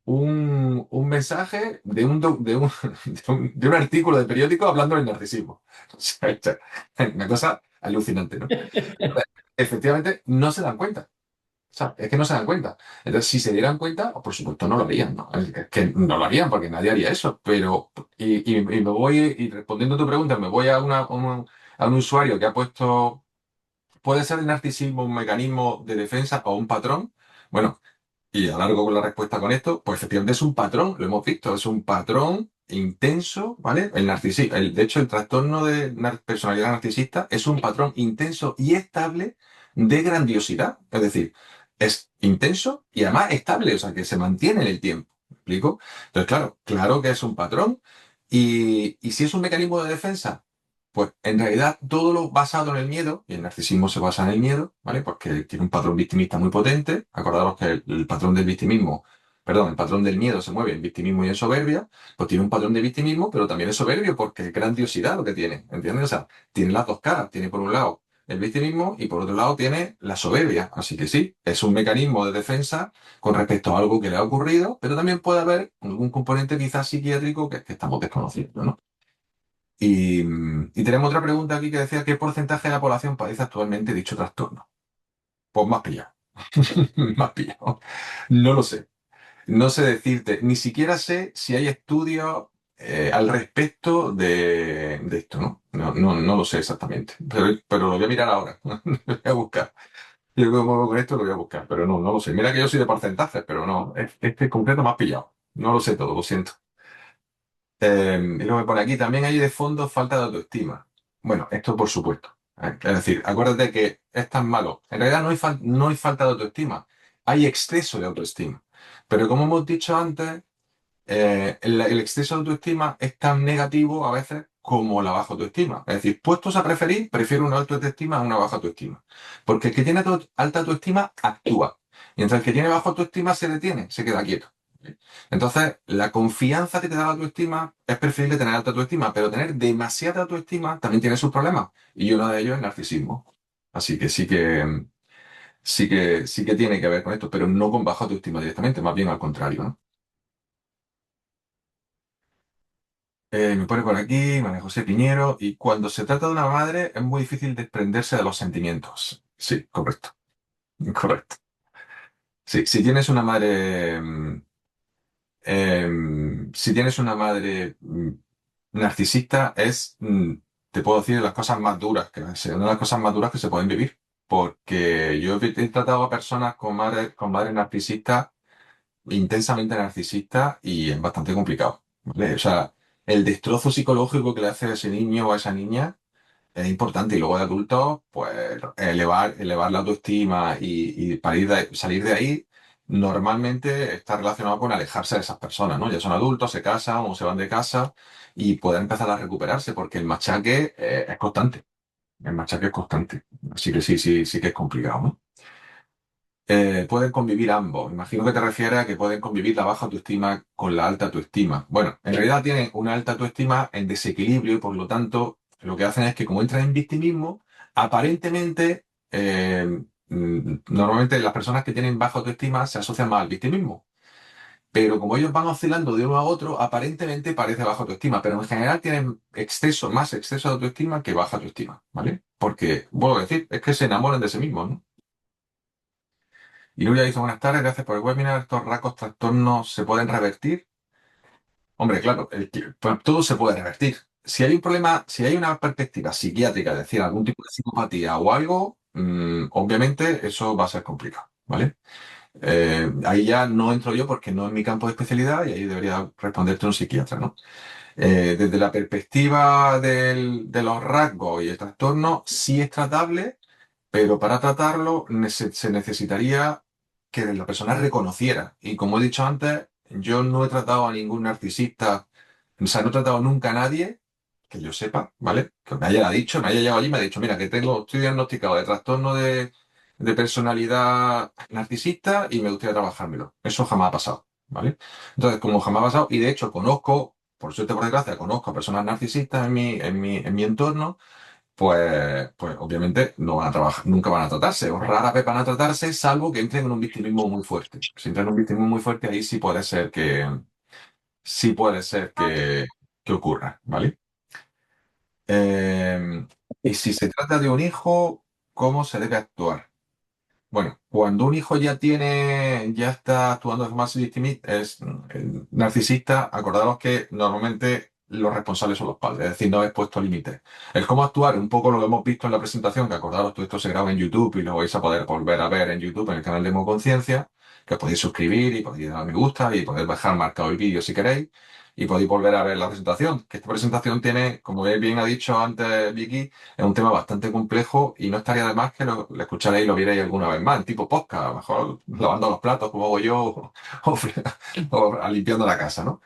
un mensaje de un artículo de periódico hablando del narcisismo. O sea, una cosa alucinante, ¿no? Efectivamente, no se dan cuenta. O sea, es que no se dan cuenta. Entonces, si se dieran cuenta, por supuesto no lo harían, ¿no? Es que no lo harían porque nadie haría eso. Pero, y me voy, y respondiendo a tu pregunta, me voy a un usuario que ha puesto, ¿puede ser el narcisismo un mecanismo de defensa o un patrón? Bueno, y alargo con la respuesta con esto, pues efectivamente es un patrón, lo hemos visto, es un patrón intenso, ¿vale? De hecho, el trastorno de personalidad narcisista es un patrón intenso y estable de grandiosidad. Es decir, es intenso y además estable, o sea, que se mantiene en el tiempo. ¿Me explico? Entonces, claro que es un patrón. Y si es un mecanismo de defensa, pues en realidad todo lo basado en el miedo, y el narcisismo se basa en el miedo, ¿vale? Porque tiene un patrón victimista muy potente. Acordaros que el patrón del victimismo, perdón, el patrón del miedo se mueve en victimismo y en soberbia, pues tiene un patrón de victimismo, pero también es soberbio porque es grandiosidad lo que tiene, ¿entiendes? O sea, tiene las dos caras, tiene por un lado el victimismo y por otro lado tiene la soberbia. Así que sí, es un mecanismo de defensa con respecto a algo que le ha ocurrido, pero también puede haber algún componente quizás psiquiátrico que estamos desconociendo, ¿no? Y tenemos otra pregunta aquí que decía, ¿qué porcentaje de la población padece actualmente dicho trastorno? Pues más pillado. Más pillado. No lo sé. No sé decirte. Ni siquiera sé si hay estudios al respecto de esto, ¿no? No lo sé exactamente. Pero lo voy a mirar ahora. Lo voy a buscar. Yo como con esto lo voy a buscar, pero no lo sé. Mira que yo soy de porcentajes, pero no. Este en concreto más pillado. No lo sé todo, lo siento. Y luego me pone aquí, también hay de fondo falta de autoestima. Bueno, esto por supuesto. Es decir, acuérdate que es tan malo. En realidad no hay falta de autoestima, hay exceso de autoestima. Pero como hemos dicho antes, el exceso de autoestima es tan negativo a veces como la baja autoestima. Es decir, puestos a preferir, prefiero una alta autoestima a una baja autoestima. Porque el que tiene alta autoestima actúa. Mientras el que tiene baja autoestima se detiene, se queda quieto. Entonces, la confianza que te da la autoestima es preferible tener alta autoestima, pero tener demasiada autoestima también tiene sus problemas. Y uno de ellos es el narcisismo. Así que sí que tiene que ver con esto, pero no con baja autoestima directamente, más bien al contrario, ¿no? Me pone por aquí, María José Piñero, y cuando se trata de una madre es muy difícil desprenderse de los sentimientos. Sí, correcto, correcto. Sí, si tienes una madre narcisista te puedo decir, las cosas más duras, una de las cosas más duras que se pueden vivir. Porque yo he tratado a personas con madres narcisistas, intensamente narcisistas, y es bastante complicado, ¿vale? O sea, el destrozo psicológico que le hace a ese niño o a esa niña es importante. Y luego de adultos, pues elevar la autoestima y para salir de ahí, normalmente está relacionado con alejarse de esas personas, ¿no? Ya son adultos, se casan o se van de casa y pueden empezar a recuperarse porque el machaque es constante. El machaque es constante. Así que sí, sí, sí que es complicado, ¿no? Pueden convivir ambos. Imagino que te refieres a que pueden convivir la baja autoestima con la alta autoestima. Bueno, en realidad tienen una alta autoestima en desequilibrio y por lo tanto lo que hacen es que como entran en victimismo, aparentemente, normalmente las personas que tienen baja autoestima se asocian más al victimismo. Pero como ellos van oscilando de uno a otro, aparentemente parece baja autoestima, pero en general tienen más exceso de autoestima que baja autoestima, ¿vale? Porque, vuelvo a decir, es que se enamoran de sí mismos, ¿no? Y Nuria dice, buenas tardes, gracias por el webinar. ¿Estos rasgos trastornos se pueden revertir? Hombre, claro, pues, todo se puede revertir. Si hay un problema, si hay una perspectiva psiquiátrica, es decir, algún tipo de psicopatía o algo, obviamente eso va a ser complicado, ¿vale? Ahí ya no entro yo porque no es mi campo de especialidad y ahí debería responderte un psiquiatra, ¿no? Desde la perspectiva de los rasgos y el trastorno, sí es tratable, pero para tratarlo se necesitaría que la persona reconociera. Y como he dicho antes, yo no he tratado a ningún narcisista, o sea, no he tratado nunca a nadie que yo sepa, ¿vale? Que me haya dicho, me haya llegado allí y me ha dicho, mira, estoy diagnosticado de trastorno de personalidad narcisista y me gustaría trabajármelo. Eso jamás ha pasado, ¿vale? Entonces, como jamás ha pasado, y de hecho conozco, por suerte o por desgracia, conozco a personas narcisistas en mi entorno, pues obviamente no van a trabajar, nunca van a tratarse, o rara vez van a tratarse, salvo que entren en un victimismo muy fuerte. Si entran en un victimismo muy fuerte, ahí sí puede ser que ocurra, ¿vale? Y si se trata de un hijo, ¿cómo se debe actuar? Bueno, cuando un hijo ya está actuando de forma narcisista, acordaros que normalmente los responsables son los padres, es decir, no habéis puesto límites. El cómo actuar, un poco lo que hemos visto en la presentación, que acordaros, todo esto se graba en YouTube y lo vais a poder volver a ver en YouTube, en el canal de Conciencia, que os podéis suscribir y podéis dar a me gusta y podéis dejar marcado el vídeo si queréis y podéis volver a ver la presentación, que esta presentación tiene, como bien ha dicho antes Vicky, es un tema bastante complejo y no estaría de más que lo escucharéis y lo vierais alguna vez más, en tipo podcast, a lo mejor lavando los platos como hago yo o limpiando la casa, ¿no?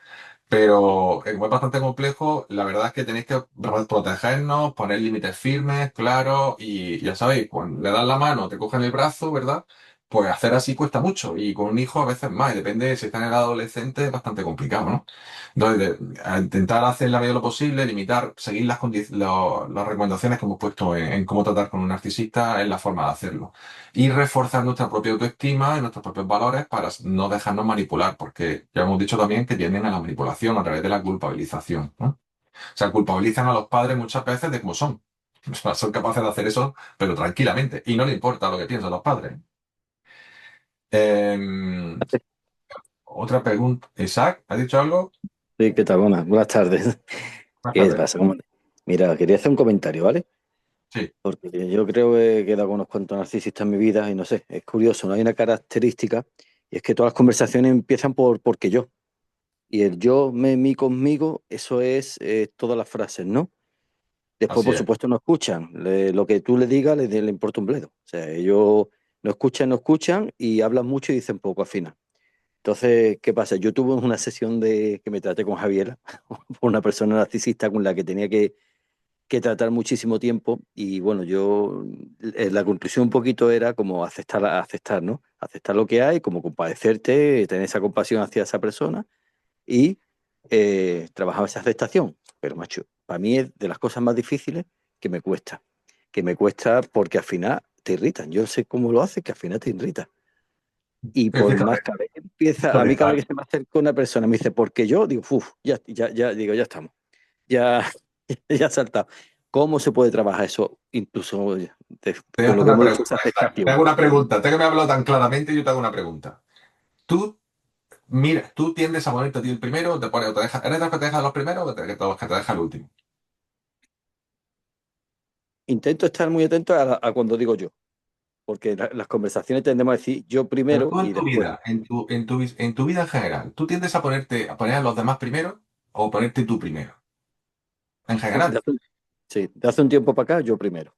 Pero como es bastante complejo, la verdad es que tenéis que protegernos, poner límites firmes, claros, y ya sabéis, cuando le das la mano, te cogen el brazo, ¿verdad? Pues hacer así cuesta mucho, y con un hijo a veces más, y depende si está en el adolescente, es bastante complicado, ¿no? Entonces, a intentar hacer la medida de lo posible, limitar, seguir las recomendaciones que hemos puesto en cómo tratar con un narcisista es la forma de hacerlo. Y reforzar nuestra propia autoestima y nuestros propios valores para no dejarnos manipular, porque ya hemos dicho también que tienden a la manipulación a través de la culpabilización, ¿no? O sea, culpabilizan a los padres muchas veces de cómo son. O sea, son capaces de hacer eso, pero tranquilamente. Y no le importa lo que piensan los padres. Em, otra pregunta. Isaac, ¿has dicho algo? Sí, ¿qué tal? Buenas tardes. Buenas ¿Qué tardes. pasa? Mira, quería hacer un comentario, ¿vale? Sí, Porque yo creo que he quedado con unos cuantos narcisistas en mi vida y no sé, es curioso, no hay una característica y es que todas las conversaciones empiezan por porque yo. Y el yo, me, mí, conmigo, eso es todas las frases, ¿no? Después, así por es. supuesto, no escuchan. Lo que tú le digas le importa un bledo. O sea, ellos no escuchan y hablan mucho y dicen poco al final. Entonces, ¿qué pasa? Yo tuve una sesión de que me traté con Javiera, una persona narcisista con la que tenía que tratar muchísimo tiempo y bueno, la conclusión un poquito era como aceptar, ¿no? Aceptar lo que hay, como compadecerte, tener esa compasión hacia esa persona y trabajar esa aceptación. Pero macho, para mí es de las cosas más difíciles que me cuesta porque al final te irritan. Yo sé cómo lo hace, que al final te irrita. Y por Fíjate, más cada vez que empieza, a fíjate, mí cada vez que se me acerca una persona, me dice, porque yo, digo, uff, digo, ya estamos, ya, ya ha saltado. ¿Cómo se puede trabajar eso, incluso te con hago lo que una hemos dicho, pregunta, esa Isaac. Te aceptación? hago una pregunta. Te que me hablo tan claramente, yo te hago una pregunta. Tú, mira, tú tiendes a ponerte a ti el primero, te pones, o te dejas, ¿eres de los que te dejan los primeros o de los que te dejan el último? Intento estar muy atento a cuando digo yo, porque las conversaciones tendemos a decir yo Pero primero tú en y tu después. vida, en tu vida en general, ¿tú tiendes a poner a los demás primero o ponerte tú primero? En De general. hace, sí, de hace un tiempo para acá, yo primero.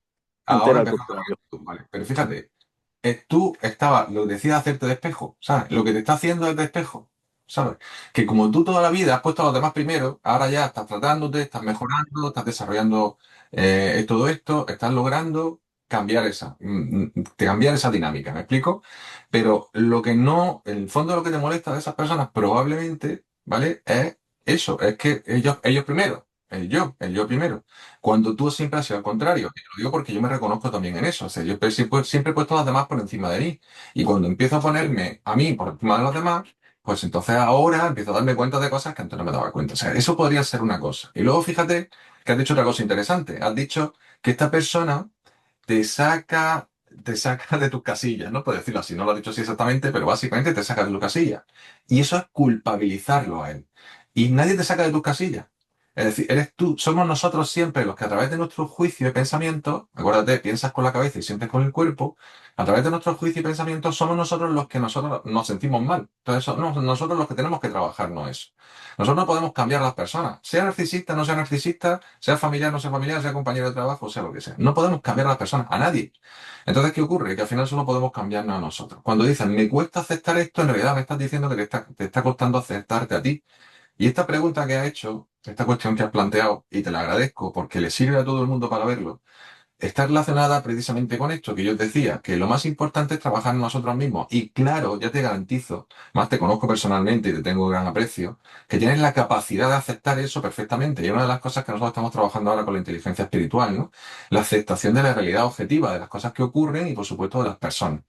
Antes Ahora era al empezando contrario. con tú, vale. Pero fíjate, tú lo que decías hacerte de espejo, ¿sabes? Lo que te está haciendo es de espejo, ¿sabes? Que como tú toda la vida has puesto a los demás primero, ahora ya estás tratándote, estás mejorando, estás desarrollando todo esto, estás logrando cambiar esa dinámica, ¿me explico? Pero lo que no, en el fondo lo que te molesta de esas personas probablemente, ¿vale? Es eso, es que ellos primero, el yo primero. Cuando tú siempre has sido al contrario, y lo digo porque yo me reconozco también en eso, o sea, yo siempre he puesto a los demás por encima de mí, y cuando empiezo a ponerme a mí por encima de los demás, pues entonces ahora empiezo a darme cuenta de cosas que antes no me daba cuenta, o sea, eso podría ser una cosa. Y luego fíjate que has dicho otra cosa interesante, has dicho que esta persona te saca de tus casillas, ¿no? Por decirlo así, no lo has dicho así exactamente, pero básicamente te saca de tus casillas. Y eso es culpabilizarlo a él. Y nadie te saca de tus casillas. Es decir, eres tú, somos nosotros siempre los que a través de nuestro juicio y pensamiento, acuérdate, piensas con la cabeza y sientes con el cuerpo, a través de nuestro juicio y pensamiento somos nosotros los que nosotros nos sentimos mal. Entonces somos nosotros los que tenemos que trabajarnos eso. Nosotros no podemos cambiar a las personas, sea narcisista, no sea narcisista, sea familiar, no sea familiar, sea compañero de trabajo, sea lo que sea. No podemos cambiar a las personas, a nadie. Entonces, ¿qué ocurre? Que al final solo podemos cambiarnos a nosotros. Cuando dicen, me cuesta aceptar esto, en realidad me estás diciendo que te está costando aceptarte a ti. Y esta pregunta que has hecho, esta cuestión que has planteado, y te la agradezco porque le sirve a todo el mundo para verlo, está relacionada precisamente con esto que yo os decía, que lo más importante es trabajar en nosotros mismos. Y claro, ya te garantizo, más te conozco personalmente y te tengo gran aprecio, que tienes la capacidad de aceptar eso perfectamente. Y una de las cosas que nosotros estamos trabajando ahora con la inteligencia espiritual, ¿no? La aceptación de la realidad objetiva, de las cosas que ocurren y por supuesto de las personas.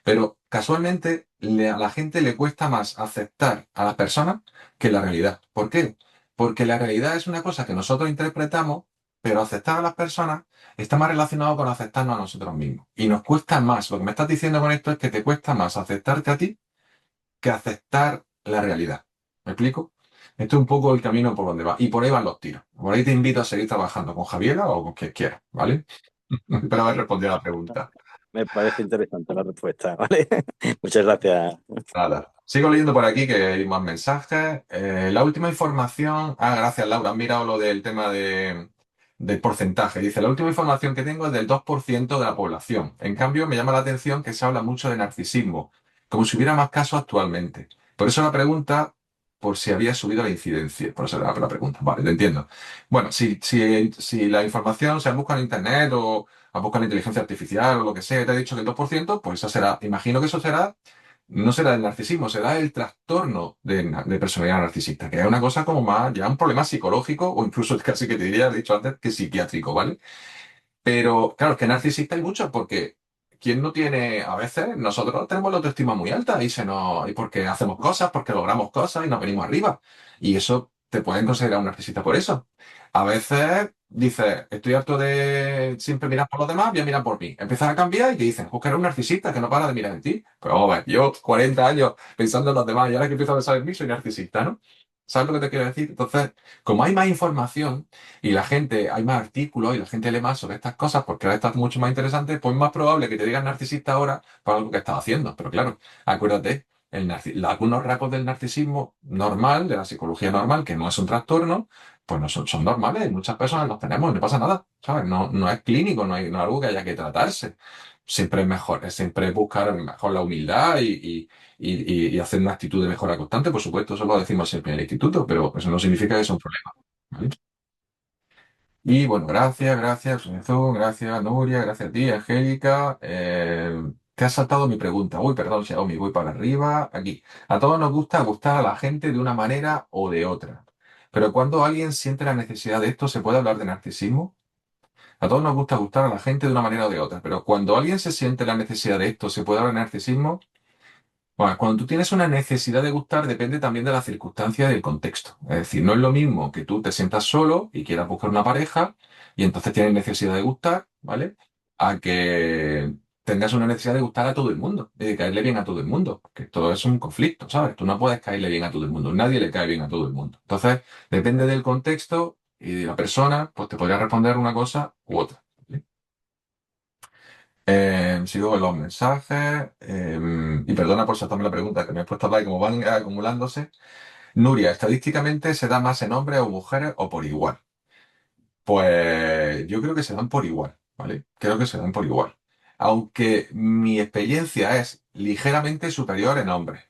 Pero casualmente a la gente le cuesta más aceptar a las personas que la realidad. ¿Por qué? Porque la realidad es una cosa que nosotros interpretamos, pero aceptar a las personas está más relacionado con aceptarnos a nosotros mismos. Y nos cuesta más. Lo que me estás diciendo con esto es que te cuesta más aceptarte a ti que aceptar la realidad. ¿Me explico? Esto es un poco el camino por donde va. Y por ahí van los tiros. Por ahí te invito a seguir trabajando con Javiera o con quien quieras, ¿vale? Espero haber respondido a la pregunta. Me parece interesante la respuesta, ¿vale? Muchas gracias. Nada. Sigo leyendo por aquí que hay más mensajes. La última información. Ah, gracias, Laura. Han mirado lo del tema del porcentaje. Dice, la última información que tengo es del 2% de la población. En cambio, me llama la atención que se habla mucho de narcisismo, como si hubiera más casos actualmente. Por eso la pregunta, por si había subido la incidencia. Por eso era la pregunta. Vale, te entiendo. Bueno, si la información se busca en Internet o a buscar en inteligencia artificial o lo que sea, y te ha dicho que el 2%, pues eso será, imagino que eso será no será el narcisismo, será el trastorno de personalidad narcisista, que es una cosa como más, ya un problema psicológico o incluso casi que te diría, he dicho antes, que psiquiátrico, ¿vale? Pero claro, es que narcisista hay muchos porque ¿quién no tiene, a veces nosotros tenemos la autoestima muy alta y porque hacemos cosas, porque logramos cosas y nos venimos arriba. Y eso te pueden considerar un narcisista por eso. A veces dices, estoy harto de siempre mirar por los demás, voy a mirar por mí. Empiezas a cambiar y te dicen, pues que eres un narcisista que no para de mirar en ti. Pero vamos a ver, yo 40 años pensando en los demás y ahora que empiezo a pensar en mí soy narcisista, ¿no? ¿Sabes lo que te quiero decir? Entonces, como hay más información, y la gente, hay más artículos y la gente lee más sobre estas cosas porque ahora está mucho más interesante, pues es más probable que te digan narcisista ahora por algo que estás haciendo. Pero claro, acuérdate, algunos rasgos del narcisismo normal, de la psicología normal, que no es un trastorno, pues no son normales, muchas personas los tenemos y no pasa nada, ¿sabes? No es clínico, no es algo que haya que tratarse. Siempre es mejor, es siempre buscar mejor la humildad y hacer una actitud de mejora constante, por supuesto, eso lo decimos siempre en el instituto, pero eso no significa que sea un problema. ¿Vale? Y bueno, gracias, Jesús, gracias, Nuria, gracias a ti, Angélica. Te has saltado mi pregunta. Uy, perdón, Xiaomi, voy para arriba. Aquí. A todos nos gusta gustar a la gente de una manera o de otra. Pero cuando alguien siente la necesidad de esto, ¿se puede hablar de narcisismo? A todos nos gusta gustar a la gente de una manera o de otra. Pero cuando alguien se siente la necesidad de esto, ¿se puede hablar de narcisismo? Bueno, cuando tú tienes una necesidad de gustar, depende también de la circunstancia y del contexto. Es decir, no es lo mismo que tú te sientas solo y quieras buscar una pareja y entonces tienes necesidad de gustar, ¿vale? A que tengas una necesidad de gustar a todo el mundo y de caerle bien a todo el mundo. Que todo es un conflicto, ¿sabes? Tú no puedes caerle bien a todo el mundo. Nadie le cae bien a todo el mundo. Entonces, depende del contexto y de la persona, pues te podría responder una cosa u otra. ¿Vale? Sigo con los mensajes. Y perdona por saltarme la pregunta, que me he puesto a hablar y como van acumulándose. Nuria, estadísticamente se da más en hombres o mujeres o por igual. Pues yo creo que se dan por igual, ¿vale? Creo que se dan por igual. Aunque mi experiencia es ligeramente superior en hombres,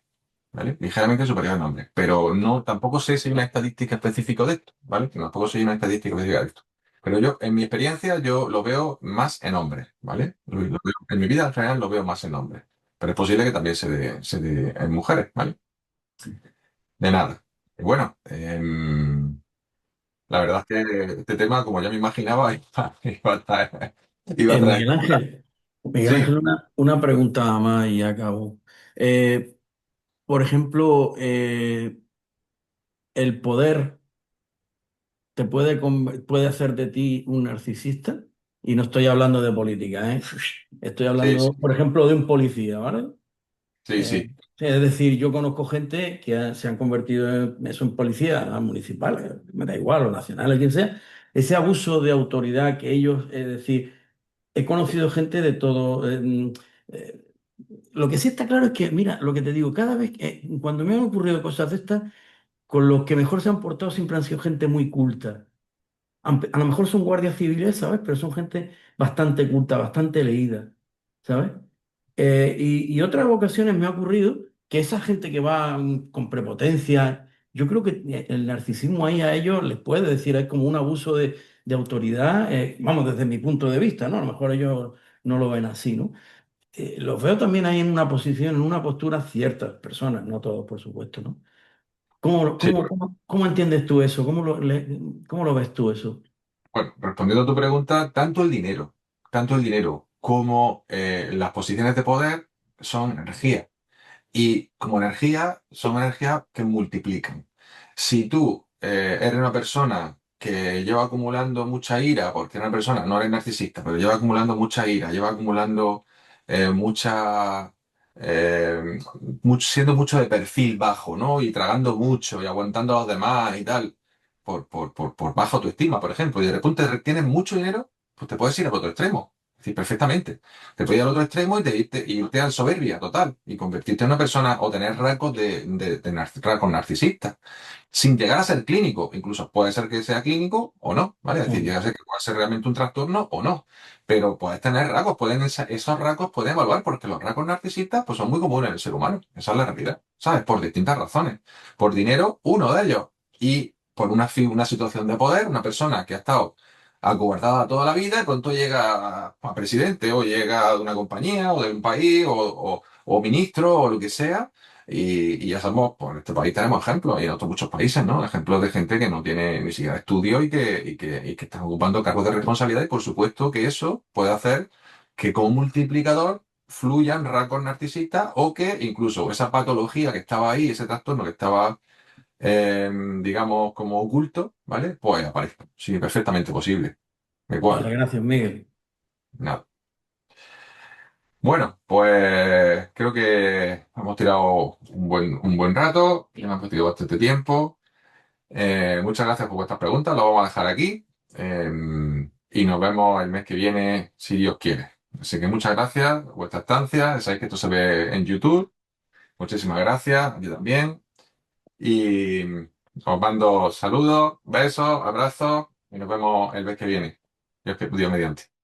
¿vale? Ligeramente superior en hombres. Pero no, tampoco sé si hay una estadística específica de esto, ¿vale? Tampoco sé si hay una estadística específica de esto. Pero yo, en mi experiencia, yo lo veo más en hombres, ¿vale? En mi vida en general lo veo más en hombres. Pero es posible que también se dé en mujeres, ¿vale? De nada. Y bueno, la verdad es que este tema, como ya me imaginaba, iba a traer. Miguel Sí, Ángel, una pregunta más y acabo. Eh, por ejemplo, ¿el poder puede hacer de ti un narcisista? Y no estoy hablando de política, ¿eh? Estoy sí, hablando, sí, por ejemplo, de un policía, ¿vale? sí, Eh, sí. Es decir, yo conozco gente que se han convertido en policías municipales, me da igual, o nacionales, quien sea. Ese abuso de autoridad que ellos, es decir, he conocido gente de todo. Eh, lo que sí está claro es que, mira, lo que te digo, cada vez que, cuando me han ocurrido cosas de estas, con los que mejor se han portado siempre han sido gente muy culta. A lo mejor son guardias civiles, ¿sabes? Pero son gente bastante culta, bastante leída, ¿sabes? Y otras ocasiones me ha ocurrido que esa gente que va con prepotencia, yo creo que el narcisismo ahí a ellos les puede decir, es como un abuso de autoridad, vamos, desde mi punto de vista, ¿no? A lo mejor ellos no lo ven así, ¿no? Los veo también ahí en una posición, en una postura ciertas personas, no todos, por supuesto, ¿no? Sí, ¿Cómo entiendes tú eso? ¿Cómo lo ves tú eso? bueno, respondiendo a tu pregunta, tanto el dinero como las posiciones de poder son energía. Y como energía, son energías que multiplican. Si tú eres una persona que lleva acumulando mucha ira, porque una persona, no eres narcisista, pero lleva acumulando mucha ira, lleva acumulando mucha, eh, siendo mucho de perfil bajo, ¿no? Y tragando mucho y aguantando a los demás y tal, por baja autoestima, por ejemplo, y de repente tienes mucho dinero, pues te puedes ir al otro extremo. Es decir, perfectamente. Te puedes ir al otro extremo y irte al soberbia total y convertirte en una persona o tener rasgos rasgos narcisistas sin llegar a ser clínico. Incluso puede ser que sea clínico o no, ¿vale? Es decir, llega a ser que puede ser realmente un trastorno o no. Pero puedes tener rasgos, esos rasgos pueden evaluar porque los rasgos narcisistas pues, son muy comunes en el ser humano. Esa es la realidad, ¿sabes? Por distintas razones. Por dinero, uno de ellos. Y por una situación de poder, una persona que ha estado acobardada toda la vida, de pronto llega a presidente o llega de una compañía o de un país o ministro o lo que sea. Y ya sabemos, pues en este país tenemos ejemplos y en otros muchos países, ¿no? Ejemplos de gente que no tiene ni siquiera estudio y que están ocupando cargos de responsabilidad y por supuesto que eso puede hacer que como multiplicador fluyan rasgos narcisistas o que incluso esa patología que estaba ahí, ese trastorno que estaba, digamos, como oculto, ¿vale? Pues aparezca. Sí, perfectamente posible. Vale, Igual, gracias, Miguel. nada. Bueno, pues creo que hemos tirado un buen rato y hemos metido bastante tiempo. Muchas gracias por vuestras preguntas, lo vamos a dejar aquí y nos vemos el mes que viene, si Dios quiere. Así que muchas gracias por vuestra estancia. Sabéis que esto se ve en YouTube. Muchísimas gracias, yo también. Y os mando saludos, besos, abrazos y nos vemos el mes que viene. Dios mediante.